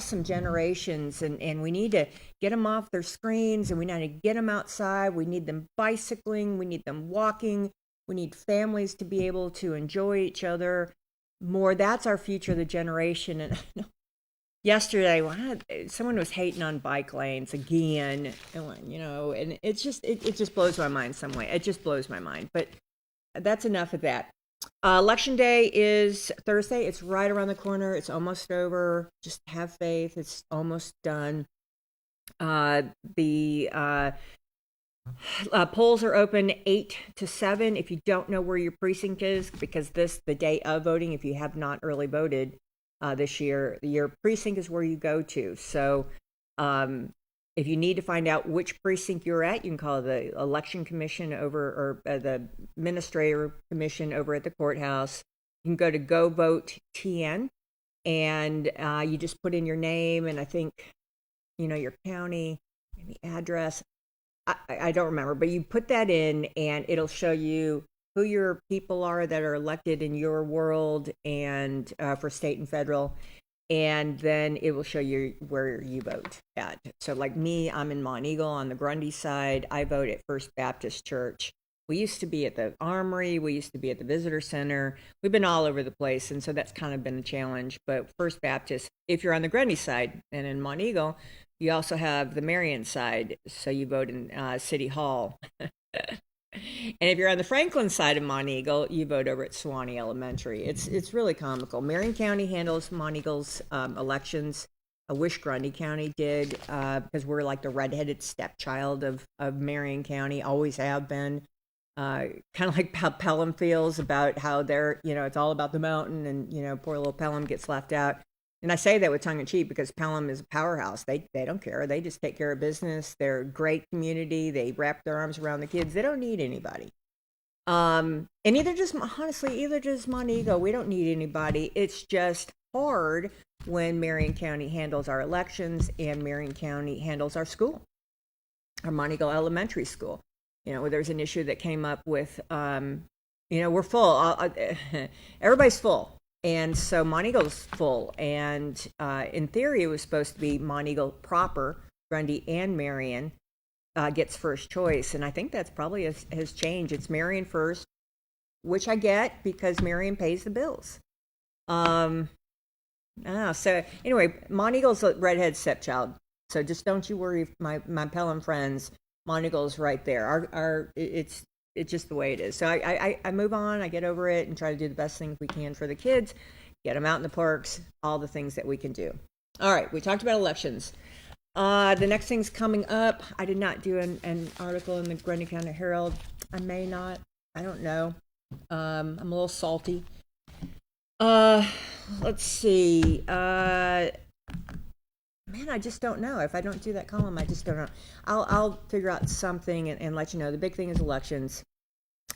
some generations, and we need to get them off their screens, and we need to get them outside. We need them bicycling. We need them walking. We need families to be able to enjoy each other more. That's our future, the generation. And yesterday, someone was hating on bike lanes again, and it just blows my mind some way. It just blows my mind. But that's enough of that. Election day is Thursday. It's right around the corner. It's almost over. Just have faith. It's almost done. The polls are open 8 to 7. If you don't know where your precinct is, because the day of voting, if you have not early voted this year, your precinct is where you go to. So if you need to find out which precinct you're at, you can call the election commission or the administrator commission over at the courthouse. You can go to Go Vote TN, and you just put in your name and I think, your county, maybe address. I don't remember, but you put that in and it'll show you who your people are that are elected in your world and for state and federal. And then it will show you where you vote at. So like me, I'm in Monteagle on the Grundy side. I vote at First Baptist Church. We used to be at the Armory. We used to be at the Visitor Center. We've been all over the place, and so that's kind of been a challenge. But First Baptist, if you're on the Grundy side, and in Monteagle, you also have the Marion side, so you vote in City Hall. And if you're on the Franklin side of Monteagle, you vote over at Sewanee Elementary. It's really comical. Marion County handles Monteagle's elections. I wish Grundy County did, because we're like the redheaded stepchild of Marion County, always have been. Kind of like how Pelham feels about how they're, it's all about the mountain, and, poor little Pelham gets left out. And I say that with tongue in cheek because Pelham is a powerhouse. They don't care. They just take care of business. They're a great community. They wrap their arms around the kids. They don't need anybody. And either does Monteagle. We don't need anybody. It's just hard when Marion County handles our elections and Marion County handles our school, our Monteagle Elementary School. There's an issue that came up with, we're full. Everybody's full. And so Monteagle's full, and in theory, it was supposed to be Monteagle proper, Grundy and Marion gets first choice, and I think that's probably has changed. It's Marion first, which I get because Marion pays the bills. So anyway, Monteagle's a redhead stepchild, so just don't you worry, my Pelham friends. Monteagle's right there. It's just the way it is. So I move on, I get over it, and try to do the best things we can for the kids, get them out in the parks, all the things that we can do. All right, we talked about elections. The next thing's coming up. I did not do an article in the Grundy County Herald. I may not. I don't know. I'm a little salty. Let's see. Man, I just don't know. If I don't do that column, I just don't know. I'll figure out something and let you know. The big thing is elections.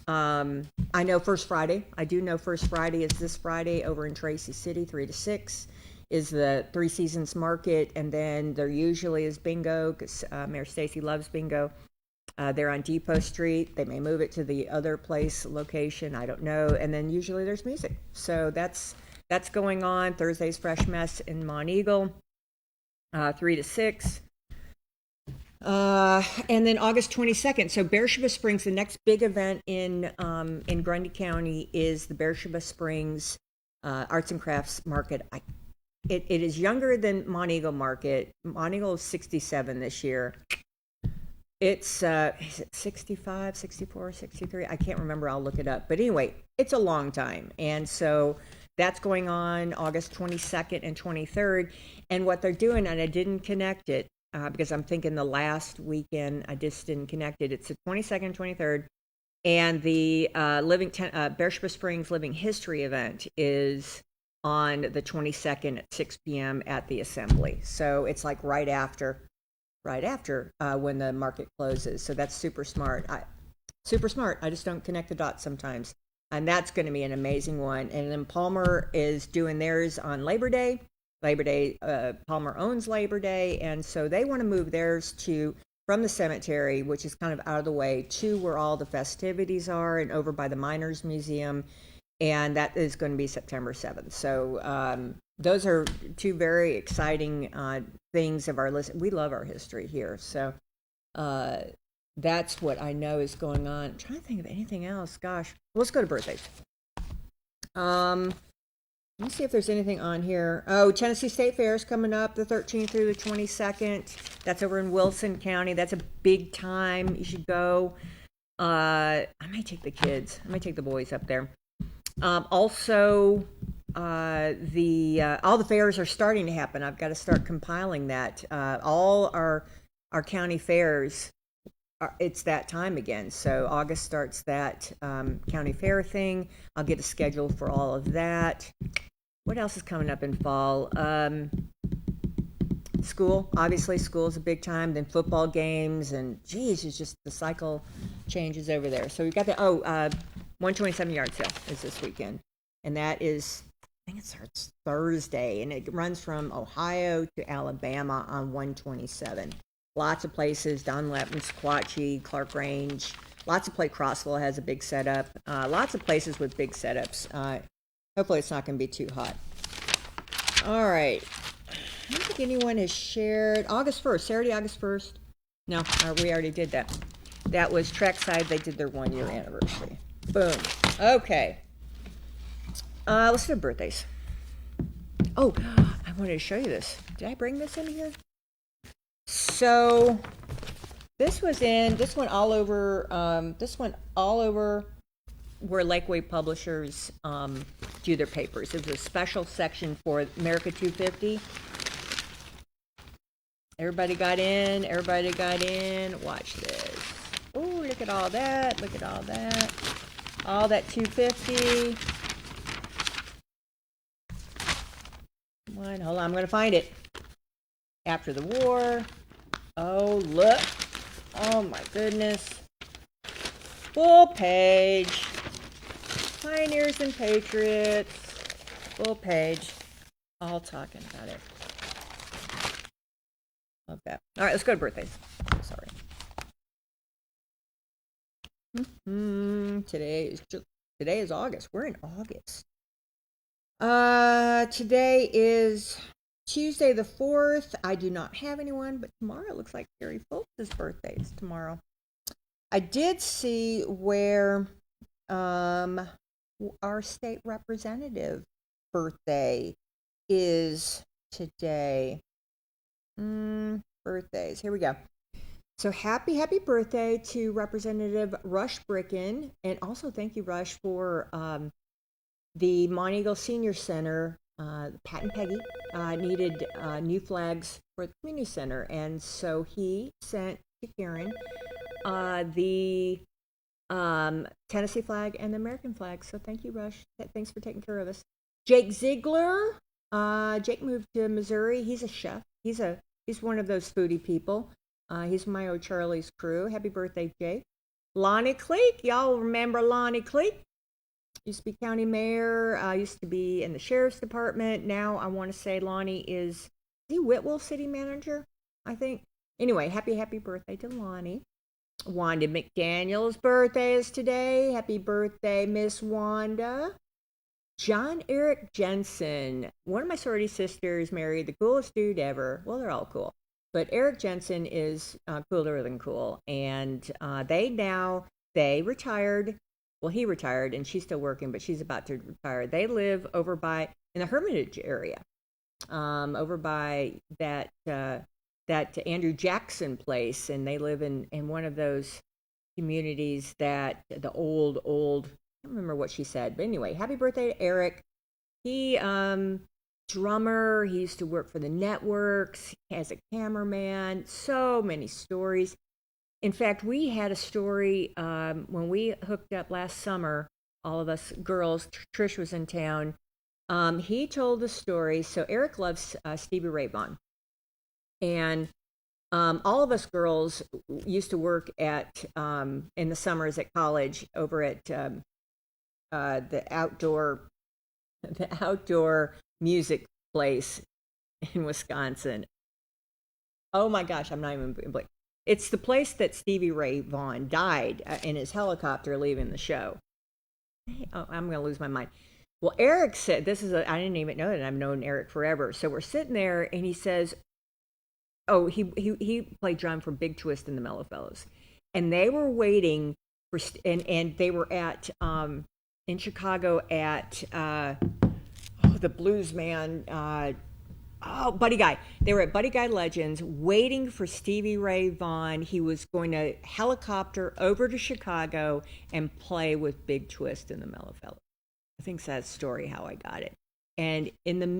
I know First Friday. I do know First Friday is this Friday over in Tracy City, 3 to 6. is the Three Seasons Market, and then there usually is bingo, because Mayor Stacy loves bingo. They're on Depot Street. They may move it to the other place location, I don't know. And then usually there's music. So that's going on. Thursday's Fresh Mess in Monteagle, 3 to 6. And then August 22nd. So Beersheba Springs, the next big event in Grundy County is the Beersheba Springs Arts and Crafts Market. It is younger than Monteagle Market. Monteagle is 67 this year. It's is it 65, 64, 63? I can't remember. I'll look it up. But anyway, it's a long time. And so that's going on August 22nd and 23rd. And what they're doing, and I didn't connect it because I'm thinking the last weekend, I just didn't connect it. It's the 22nd, 23rd. And the Beersheba Springs Living History event is on the 22nd at 6 p.m. at the Assembly. So it's like right after when the market closes. So that's super smart. Super smart. I just don't connect the dots sometimes. And that's going to be an amazing one. And then Palmer is doing theirs on Labor Day. Palmer owns Labor Day. And so they want to move theirs from the cemetery, which is kind of out of the way, to where all the festivities are and over by the Miners Museum. And that is going to be September 7th. So those are two very exciting things of our list. We love our history here. So that's what I know is going on. I'm trying to think of anything else. Gosh, let's go to birthdays. Let me see if there's anything on here. Oh, Tennessee State Fair is coming up the 13th through the 22nd. That's over in Wilson County. That's a big time. You should go. I might take the kids. I might take the boys up there. Also, all the fairs are starting to happen. I've got to start compiling that. All our county fairs, it's that time again. So August starts that county fair thing. I'll get a schedule for all of that. What else is coming up in fall? School. Obviously, school is a big time. Then football games, and geez, it's just the cycle changes over there. So we've got the 127 yard sale is this weekend, and that is, I think it starts Thursday, and it runs from Ohio to Alabama on 127. Lots of places, Dunlap and Sequatchie, Clark Range, lots of Crossville has a big setup. Lots of places with big setups. Hopefully it's not going to be too hot. All right. I don't think anyone has shared August 1st, Saturday, August 1st. No, we already did that. That was Trackside. They did their 1 year anniversary. Boom. Okay. Let's do birthdays. Oh, I wanted to show you this. Did I bring this in here? So this went all over where Lakeway Publishers do their papers. It was a special section for America 250. Everybody got in. Watch this. Oh, look at all that. All that 250. Hold on, I'm going to find it. After the war. Oh, look. Oh, my goodness. Full page. Pioneers and Patriots. Full page. All talking about it. Love that. All right, let's go to birthdays. Sorry. Today is August. We're in August. Today is Tuesday the 4th. I do not have anyone, but tomorrow it looks like Gary Folks' birthday is tomorrow. I did see where our state representative birthday is today. Birthdays. Here we go. So happy birthday to Representative Rush Bricken. And also thank you, Rush, for the Monteagle Senior Center. Pat and Peggy needed new flags for the community center. And so he sent to Karen the Tennessee flag and the American flag. So thank you, Rush. Thanks for taking care of us. Jake Ziegler. Jake moved to Missouri. He's a chef. He's one of those foodie people. He's my old Charlie's crew. Happy birthday, Jake. Lonnie Cleek. Y'all remember Lonnie Cleek? used to be county mayor, used to be in the sheriff's department. Now I want to say Lonnie is he Whitwell city manager, I think. Anyway, happy birthday to Lonnie. Wanda McDaniel's birthday is today. Happy birthday, Miss Wanda. John Eric Jensen, one of my sorority sisters, married the coolest dude ever. Well, they're all cool, but Eric Jensen is cooler than cool. And they retired. Well, he retired, and she's still working, but she's about to retire. They live over in the Hermitage area, over by that Andrew Jackson place, and they live in one of those communities that the old I don't remember what she said, but anyway, happy birthday to Eric. He drummer, he used to work for the networks, as a cameraman, so many stories. In fact, we had a story when we hooked up last summer, all of us girls, Trish was in town. He told the story. So Eric loves Stevie Ray Vaughan. And all of us girls used to work at, in the summers at college over at the outdoor music place in Wisconsin. Oh my gosh, I'm not even like, it's the place that Stevie Ray Vaughan died in his helicopter leaving the show. Oh, I'm going to lose my mind. Well, Eric said, I didn't even know that. I've known Eric forever. So we're sitting there and he says, oh, he played drum for Big Twist and the Mellow Fellows. And they were waiting for, and they were at, in Chicago at, the blues man, Buddy Guy. They were at Buddy Guy Legends waiting for Stevie Ray Vaughan. He was going to helicopter over to Chicago and play with Big Twist and the Mellow Fellows. I think that's the story how I got it. And and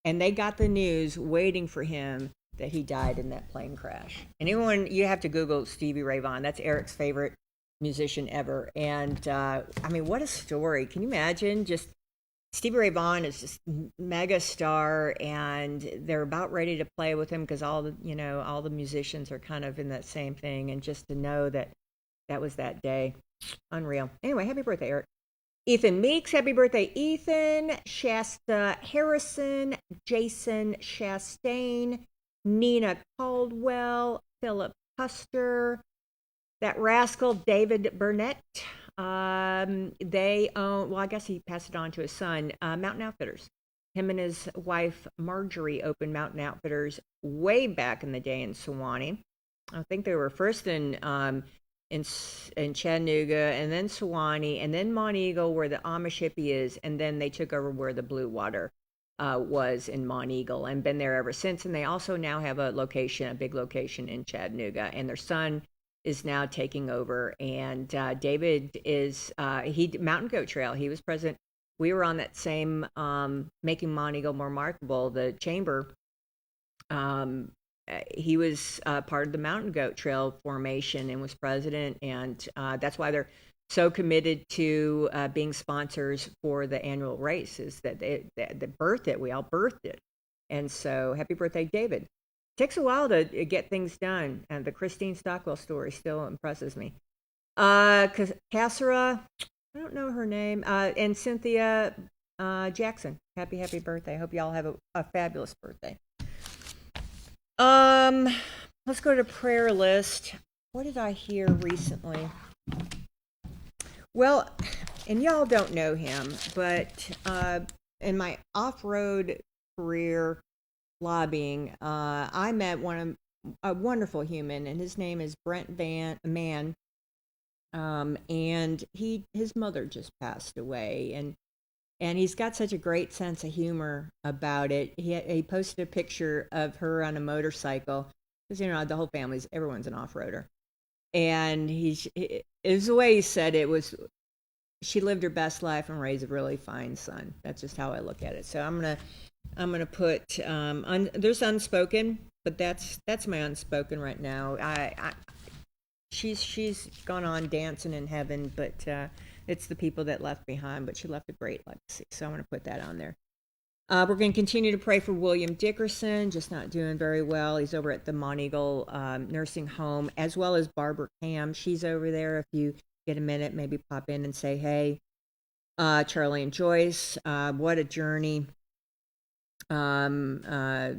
they got the news waiting for him that he died in that plane crash. Anyone, you have to Google Stevie Ray Vaughan. That's Eric's favorite musician ever. And I mean, what a story. Can you imagine? Just Stevie Ray Vaughan is just mega star, and they're about ready to play with him because all the musicians are kind of in that same thing. And just to know that was that day, unreal. Anyway, happy birthday, Eric. Ethan Meeks, happy birthday, Ethan. Shasta Harrison, Jason Chastain, Nina Caldwell, Philip Custer, that rascal David Burnett. They own, well, I guess he passed it on to his son, Mountain Outfitters. Him and his wife Marjorie opened Mountain Outfitters way back in the day in Sewanee. I think they were first in Chattanooga, and then Sewanee, and then Monteagle, where the Amish hippie is, and then they took over where the Blue Water was in Monteagle, and been there ever since. And they also now have a big location in Chattanooga, and their son is now taking over. And David is Mountain Goat Trail. He was president. We were on that same Making Monteagle More Remarkable, the chamber. He was part of the Mountain Goat Trail formation and was president, and that's why they're so committed to being sponsors for the annual race. Is that they birthed it? We all birthed it, and so happy birthday, David. Takes a while to get things done, and the Christine Stockwell story still impresses me. Cassara, I don't know her name, and Cynthia Jackson. Happy birthday. I hope y'all have a fabulous birthday. Let's go to prayer list. What did I hear recently? Well, and y'all don't know him, but in my off-road career lobbying, I met a wonderful human, and his name is Brent Mann. And his mother just passed away, and he's got such a great sense of humor about it. He posted a picture of her on a motorcycle, because the whole everyone's an off-roader, and it was the way he said it was. She lived her best life and raised a really fine son. That's just how I look at it. So I'm gonna put there's unspoken, but that's my unspoken right now. She's gone on dancing in heaven, but it's the people that left behind. But she left a great legacy, so I'm gonna put that on there. We're going to continue to pray for William Dickerson, just not doing very well. He's over at the Monteagle nursing home, as well as Barbara Cam. She's over there. If you get a minute, maybe pop in and say hey. Charlie and Joyce. What a journey. Sue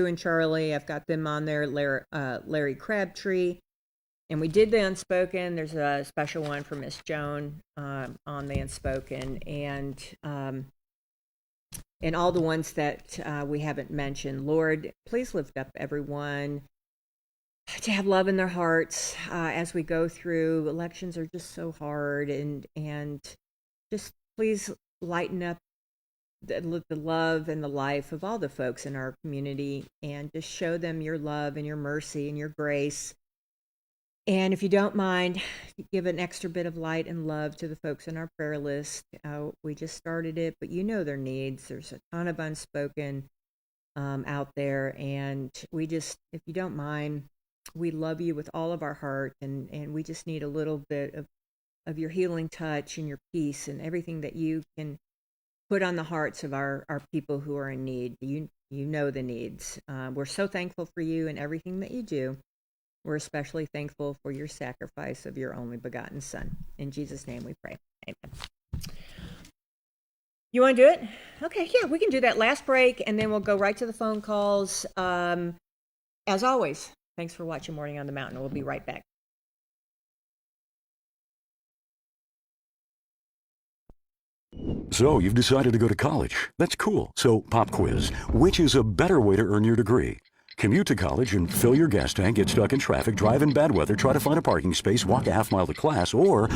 and Charlie, I've got them on there. Larry Crabtree. And we did the Unspoken. There's a special one for Miss Joan on the Unspoken. And all the ones that we haven't mentioned. Lord, please lift up everyone to have love in their hearts as we go through. Elections are just so hard, and just please lighten up the love and the life of all the folks in our community, and just show them your love and your mercy and your grace. And if you don't mind, give an extra bit of light and love to the folks on our prayer list. We just started it, but you know their needs. There's a ton of unspoken out there, and we just, if you don't mind, we love you with all of our heart, and we just need a little bit of your healing touch and your peace and everything that you can put on the hearts of our people who are in need. You know the needs. We're so thankful for you and everything that you do. We're especially thankful for your sacrifice of your only begotten Son. In Jesus' name we pray. Amen. You want to do it? Okay, yeah, we can do that last break, and then we'll go right to the phone calls. As always, thanks for watching Morning on the Mountain. We'll be right back. So, you've decided to go to college. That's cool. So, pop quiz. Which is a better way to earn your degree? Commute to college and fill your gas tank, get stuck in traffic, drive in bad weather, try to find a parking space, walk a half mile to class, or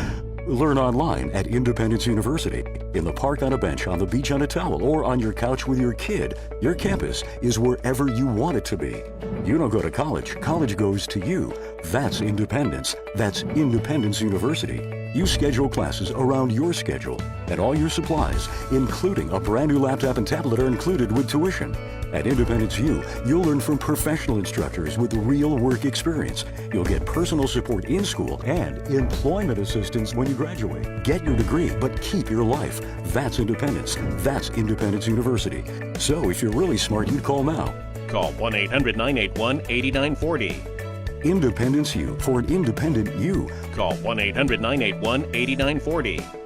learn online at Independence University. In the park on a bench, on the beach on a towel, or on your couch with your kid, your campus is wherever you want it to be. You don't go to college. College goes to you. That's independence. That's Independence University. You schedule classes around your schedule, and all your supplies, including a brand new laptop and tablet, are included with tuition. At Independence U, you'll learn from professional instructors with real work experience. You'll get personal support in school and employment assistance when you graduate. Get your degree, but keep your life. That's independence. That's Independence University. So if you're really smart, you'd call now. Call 1-800-981-8940. Independence U, for an independent you. Call 1-800-981-8940.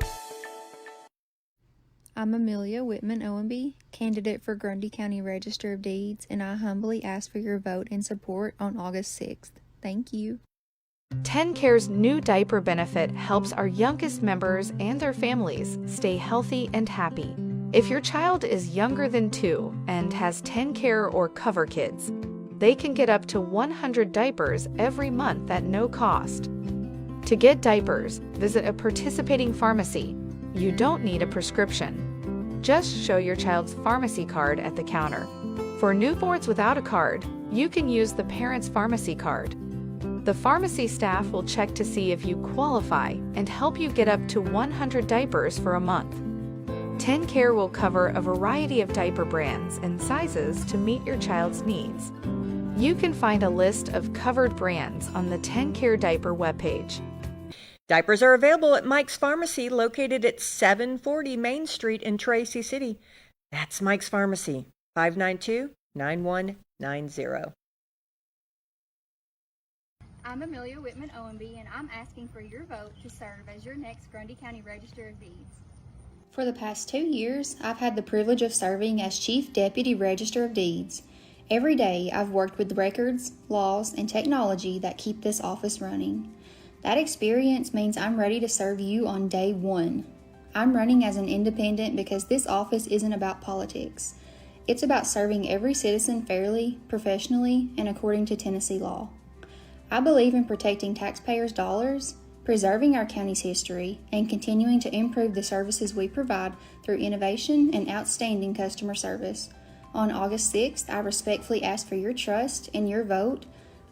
I'm Amelia Whitman Owenby, candidate for Grundy County Register of Deeds, and I humbly ask for your vote and support on August 6th. Thank you. TennCare's new diaper benefit helps our youngest members and their families stay healthy and happy. If your child is younger than 2 and has TennCare or Cover Kids, they can get up to 100 diapers every month at no cost. To get diapers, visit a participating pharmacy. You don't need a prescription. Just show your child's pharmacy card at the counter. For newborns without a card, you can use the parent's pharmacy card. The pharmacy staff will check to see if you qualify and help you get up to 100 diapers for a month. TennCare will cover a variety of diaper brands and sizes to meet your child's needs. You can find a list of covered brands on the TennCare diaper webpage. Diapers are available at Mike's Pharmacy, located at 740 Main Street in Tracy City. That's Mike's Pharmacy, 592-9190. I'm Amelia Whitman Owenby, and I'm asking for your vote to serve as your next Grundy County Register of Deeds. For the past 2 years, I've had the privilege of serving as Chief Deputy Register of Deeds. Every day, I've worked with the records, laws, and technology that keep this office running. That experience means I'm ready to serve you on day one. I'm running as an independent because this office isn't about politics. It's about serving every citizen fairly, professionally, and according to Tennessee law. I believe in protecting taxpayers' dollars, preserving our county's history, and continuing to improve the services we provide through innovation and outstanding customer service. On August 6th, I respectfully ask for your trust and your vote.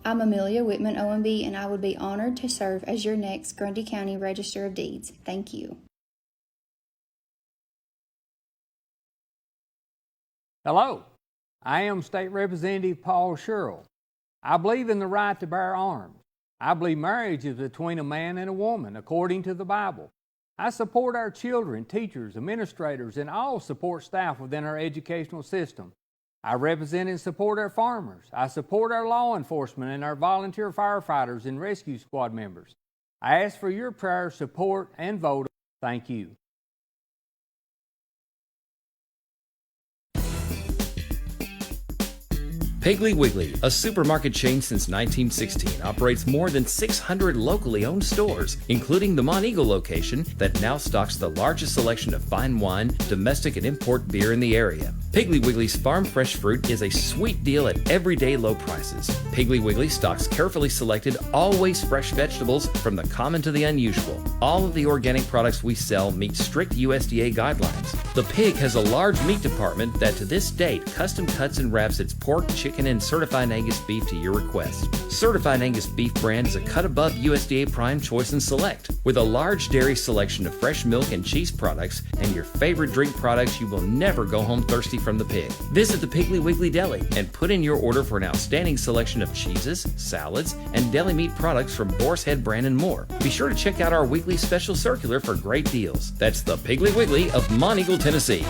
I'm Amelia Whitman Owenby, and I would be honored to serve as your next Grundy County Register of Deeds. Thank you. Hello, I am State Representative Paul Sherrill. I believe in the right to bear arms. I believe marriage is between a man and a woman, according to the Bible. I support our children, teachers, administrators, and all support staff within our educational system. I represent and support our farmers. I support our law enforcement and our volunteer firefighters and rescue squad members. I ask for your prayer, support, and vote. Thank you. Piggly Wiggly, a supermarket chain since 1916, operates more than 600 locally owned stores, including the Monteagle location that now stocks the largest selection of fine wine, domestic and import beer in the area. Piggly Wiggly's farm fresh fruit is a sweet deal at everyday low prices. Piggly Wiggly stocks carefully selected, always fresh vegetables from the common to the unusual. All of the organic products we sell meet strict USDA guidelines. The Pig has a large meat department that to this date custom cuts and wraps its pork, chicken, and certified Angus beef to your request. Certified Angus beef brand is a cut above USDA Prime Choice and Select. With a large dairy selection of fresh milk and cheese products and your favorite drink products, you will never go home thirsty from the Pig. Visit the Piggly Wiggly Deli and put in your order for an outstanding selection of cheeses, salads, and deli meat products from Boar's Head brand and more. Be sure to check out our weekly special circular for great deals. That's the Piggly Wiggly of Monteagle, Tennessee.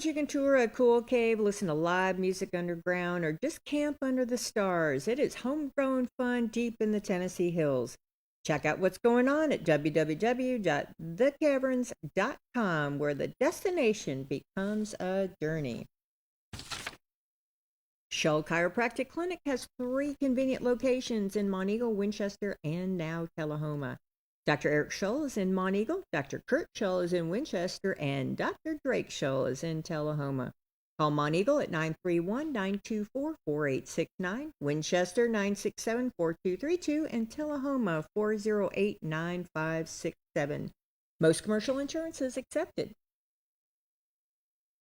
You can tour a cool cave, listen to live music underground, or just camp under the stars. It is homegrown fun deep in the Tennessee hills. Check out what's going on at www.thecaverns.com, where the destination becomes a journey. Shull Chiropractic Clinic has 3 convenient locations in Monteagle, Winchester, and now Tullahoma. Dr. Eric Shull is in Monteagle, Dr. Kurt Shull is in Winchester, and Dr. Drake Shull is in Tullahoma. Call Monteagle at 931-924-4869, Winchester 967-4232, and Tullahoma 408-9567. Most commercial insurance is accepted.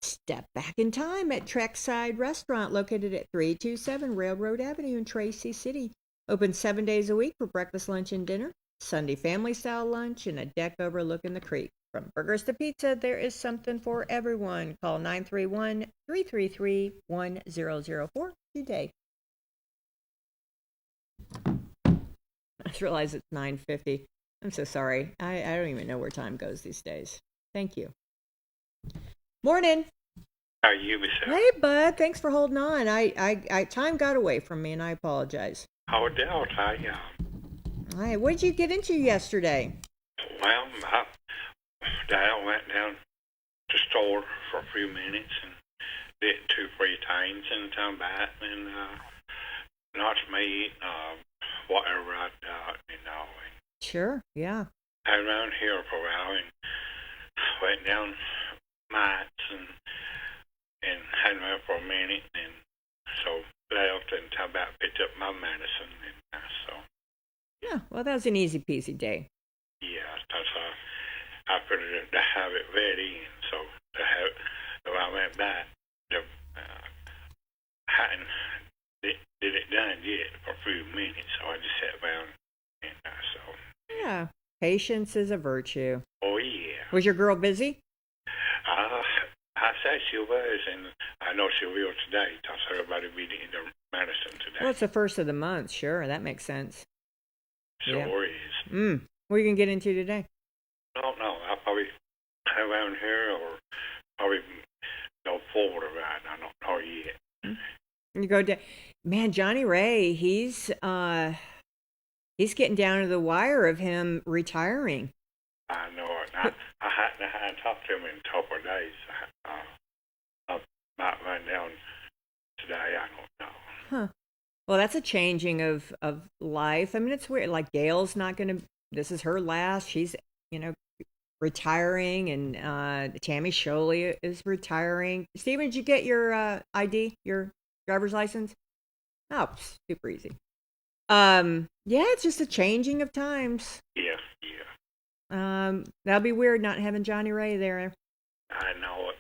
Step back in time at Trekside Restaurant, located at 327 Railroad Avenue in Tracy City. Open 7 days a week for breakfast, lunch, and dinner. Sunday family-style lunch and a deck overlooking the creek. From burgers to pizza, there is something for everyone. Call 931-333-1004 today. I just realized it's 9:50. I'm so sorry. I don't even know where time goes these days. Thank you. Morning. How are you, Michelle? Hey, bud. Thanks for holding on. I time got away from me, and I apologize. Oh, doubt Hi, what did you get into yesterday? Well, Dad went down to the store for a few minutes and did 2-3 things and come back and not meat, whatever I got, And Sure, yeah. I around here for a while and went down mats and had them for a minute and so left and come back, picked up my medicine and so. Yeah, well, that was an easy peasy day. Yeah, that's I put it to have it ready, and so when I went back, hadn't did it done yet for a few minutes, so I just sat down and so. Yeah, patience is a virtue. Oh yeah. Was your girl busy? I said she was, and I know she will today. Because everybody be getting their medicine today. Well, it's the first of the month. Sure, that makes sense. Sure is. What are you going to get into today? I don't know. I'll probably around here or probably go forward around. I don't know yet. You go down. Man, Johnny Ray, he's getting down to the wire of him retiring. I know it. I hadn't talked to him in a couple of days. I might run down today. I don't know. Huh. Well, that's a changing of life. I mean, it's weird. Like Gail's not going to, this is her last. She's, retiring. And Tammy Sholey is retiring. Steven, did you get your ID, your driver's license? Oh, super easy. Yeah, it's just a changing of times. Yeah. That'll be weird not having Johnny Ray there. I know it.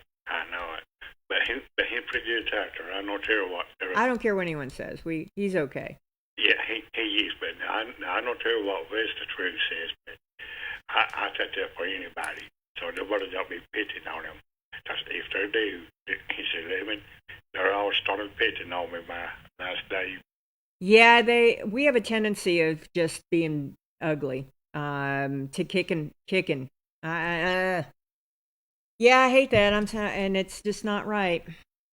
But he's pretty good actor. I don't care what. I don't care what anyone says. He's okay. Yeah, he is. But I don't care what Vista Truth says. But I take that for anybody. So nobody don't be pitching on him. Because if they do, he said, they're all started pitching on me by last day. Yeah, we have a tendency of just being ugly. To kicking. Yeah, I hate that. And it's just not right.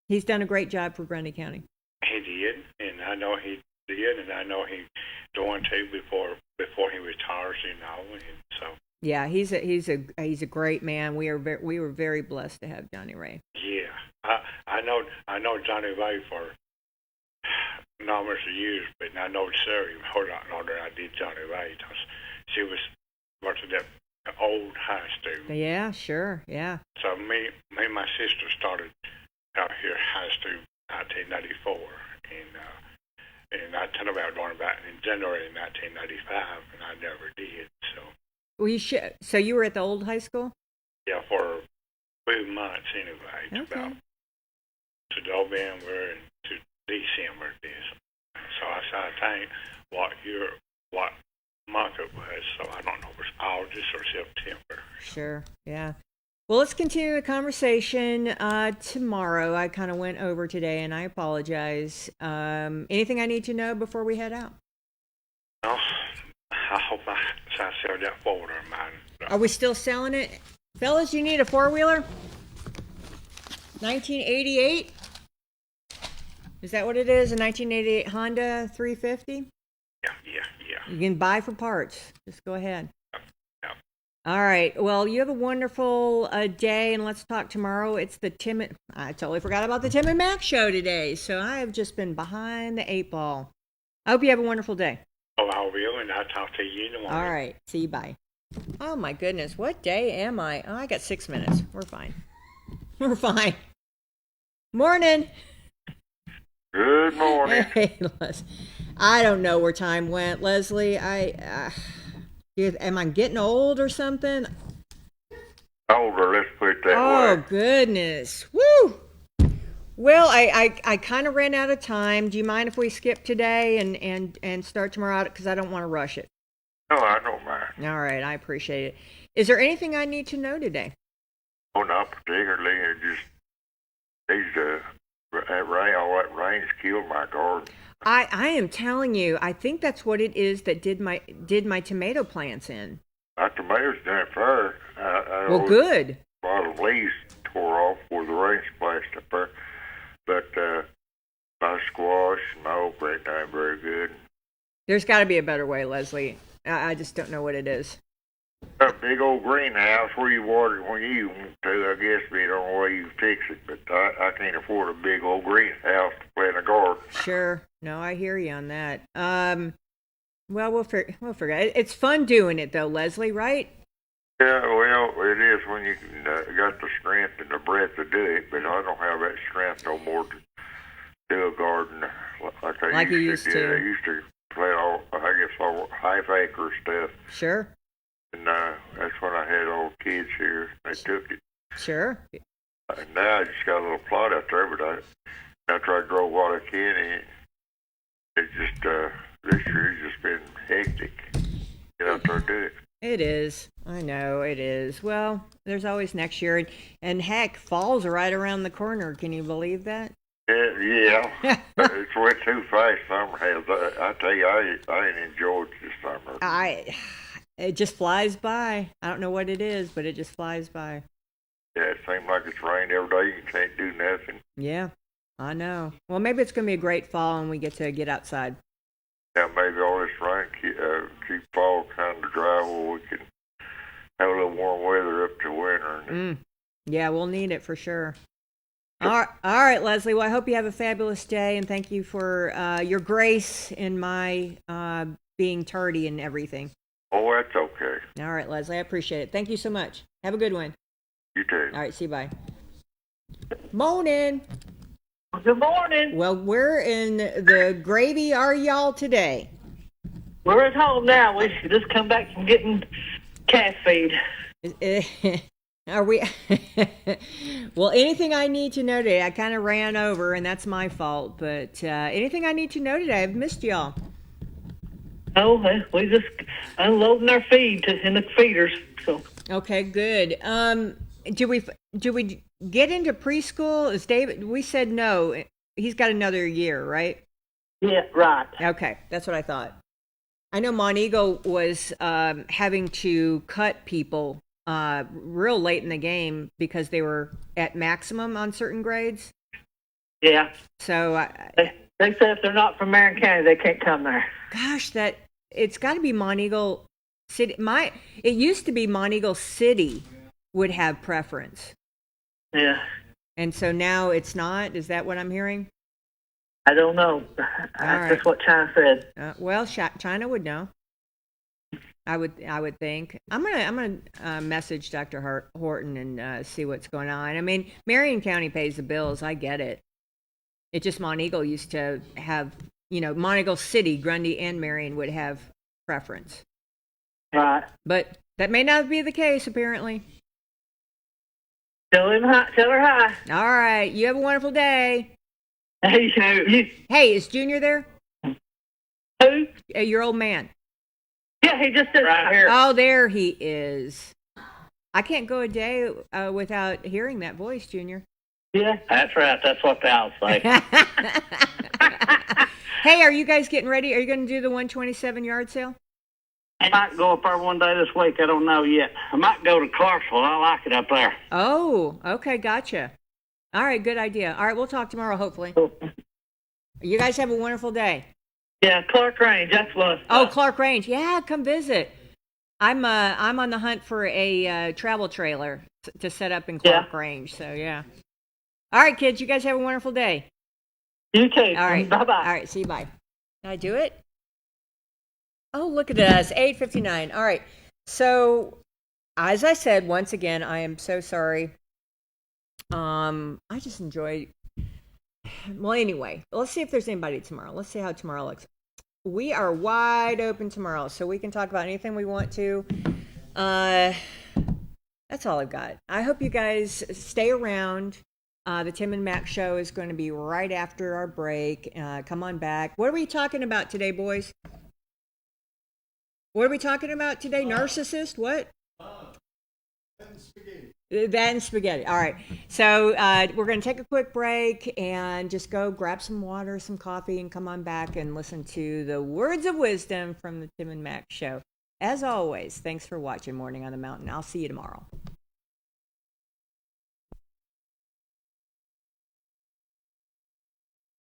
He's done a great job for Grundy County. He did, and I know he did, and I know he's going to before he retires, and so. Yeah, he's a great man. We were very blessed to have Johnny Ray. Yeah, I know Johnny Ray for numerous of years, but I know Sarah more than I did Johnny Ray. She was working at the old high school. Yeah, sure, yeah. So me and my sister started out here at high school 1994, and I told about going back in January 1995, and I never did. So. Well, so you were at the old high school? Yeah, for 2 months anyway. Okay. About to November and to December this. So I think what month it was, so I don't know if it's August or September. Sure, yeah. Well, let's continue the conversation tomorrow. I kind of went over today, and I apologize. Anything I need to know before we head out? No, I hope I sell that folder of mine. Are we still selling it? Fellas, you need a four-wheeler? 1988? Is that what it is? A 1988 Honda 350? Yeah. You can buy for parts. Just go ahead. All right. Well, you have a wonderful day, and let's talk tomorrow. It's I totally forgot about the Tim and Mac show today, so I have just been behind the 8 ball. I hope you have a wonderful day. Oh, I will, and I'll talk to you in the morning. All right. See you. Bye. Oh, my goodness. What day am I? Oh, I got 6 minutes. We're fine. We're fine. Morning. Good morning. Hey, I don't know where time went, Leslie. Am I getting old or something? Older, let's put it that way. Oh, goodness. Woo! Well, I kind of ran out of time. Do you mind if we skip today and start tomorrow? Because I don't want to rush it. No, I don't mind. All right, I appreciate it. Is there anything I need to know today? Oh, not particularly. It just all that rain's killed my garden. I am telling you, I think that's what it is that did my tomato plants in. My tomatoes done fair. Well, good. A lot of leaves tore off where the rain splashed up there. But my squash and my okra ain't done very good. There's got to be a better way, Leslie. I just don't know what it is. A big old greenhouse where you water it when you want to, I guess, be the only way you fix it. But I can't afford a big old greenhouse to plant a garden. Sure. No, I hear you on that. Well, we'll figure it. It's fun doing it, though, Leslie, right? Yeah, well, it is when you got the strength and the breath to do it, but I don't have that strength no more to do a garden like I used to do. I used to plant all half acre stuff. Sure. And that's when I had all the kids here. They took it. Sure. And now I just got a little plot out there, but I try to grow what I can in it. It's just, this year's just been hectic. Get out there and do it. It is. I know it is. Well, there's always next year. And heck, fall's right around the corner. Can you believe that? Yeah. It's went too fast. Summer has. I tell you, I ain't enjoyed this summer. It just flies by. I don't know what it is, but it just flies by. Yeah, it seems like it's rained every day. You can't do nothing. Yeah, I know. Well, maybe it's going to be a great fall and we get to get outside. Yeah, maybe all this rain keep fall kind of dry where we can have a little warm weather up to winter. Yeah, we'll need it for sure. All right, Leslie. Well, I hope you have a fabulous day, and thank you for your grace in my being tardy and everything. Oh, that's okay. All right, Leslie. I appreciate it. Thank you so much. Have a good one. You too. All right, see you. Bye. Morning. Good morning. Well, where in the gravy are y'all today? We're at home now. We just come back from getting calf feed. Are we? Well, anything I need to know today? I kind of ran over, and that's my fault. But anything I need to know today? I've missed y'all. Oh, we just unloading our feed in the feeders. So okay, good. Do we get into preschool? Is David? We said no. He's got another year, right? Yeah, right. Okay, that's what I thought. I know Montego was having to cut people real late in the game because they were at maximum on certain grades. Yeah. So They said if they're not from Marion County, they can't come there. Gosh, it's got to be Monteagle City. It used to be Monteagle City would have preference. Yeah. And so now it's not. Is that what I'm hearing? I don't know. That's just what China said. Well, China would know. I would think. I'm gonna message Dr. Horton and see what's going on. I mean, Marion County pays the bills. I get it. It just Monteagle used to have, Monteagle City, Grundy, and Marion would have preference. Right. But that may not be the case, apparently. Tell her hi. All right. You have a wonderful day. Hey, is Junior there? Who? Your old man. Yeah, he just is right here. Oh, there he is. I can't go a day without hearing that voice, Junior. Yeah, that's right. That's what the owls say. Hey, are you guys getting ready? Are you going to do the 127 yard sale? I might go up there one day this week. I don't know yet. I might go to Clarksville. I like it up there. Oh, okay. Gotcha. All right. Good idea. All right. We'll talk tomorrow, hopefully. You guys have a wonderful day. Yeah, Clark Range. That's what. Oh, Clark Range. Yeah, come visit. I'm on the hunt for a travel trailer to set up in Clark Range. So, yeah. All right, kids. You guys have a wonderful day. You too. All right. Bye-bye. All right. See you. Bye. Can I do it? Oh, look at us. 8:59. All right. So, as I said, once again, I am so sorry. I just enjoyed. Well, anyway, let's see if there's anybody tomorrow. Let's see how tomorrow looks. We are wide open tomorrow, so we can talk about anything we want to. That's all I've got. I hope you guys stay around. The Tim and Mac show is going to be right after our break. Come on back. What are we talking about today, boys? What are we talking about today? Narcissist? What? That and spaghetti. All right. So we're going to take a quick break and just go grab some water, some coffee, and come on back and listen to the words of wisdom from the Tim and Mac show. As always, thanks for watching Morning on the Mountain. I'll see you tomorrow.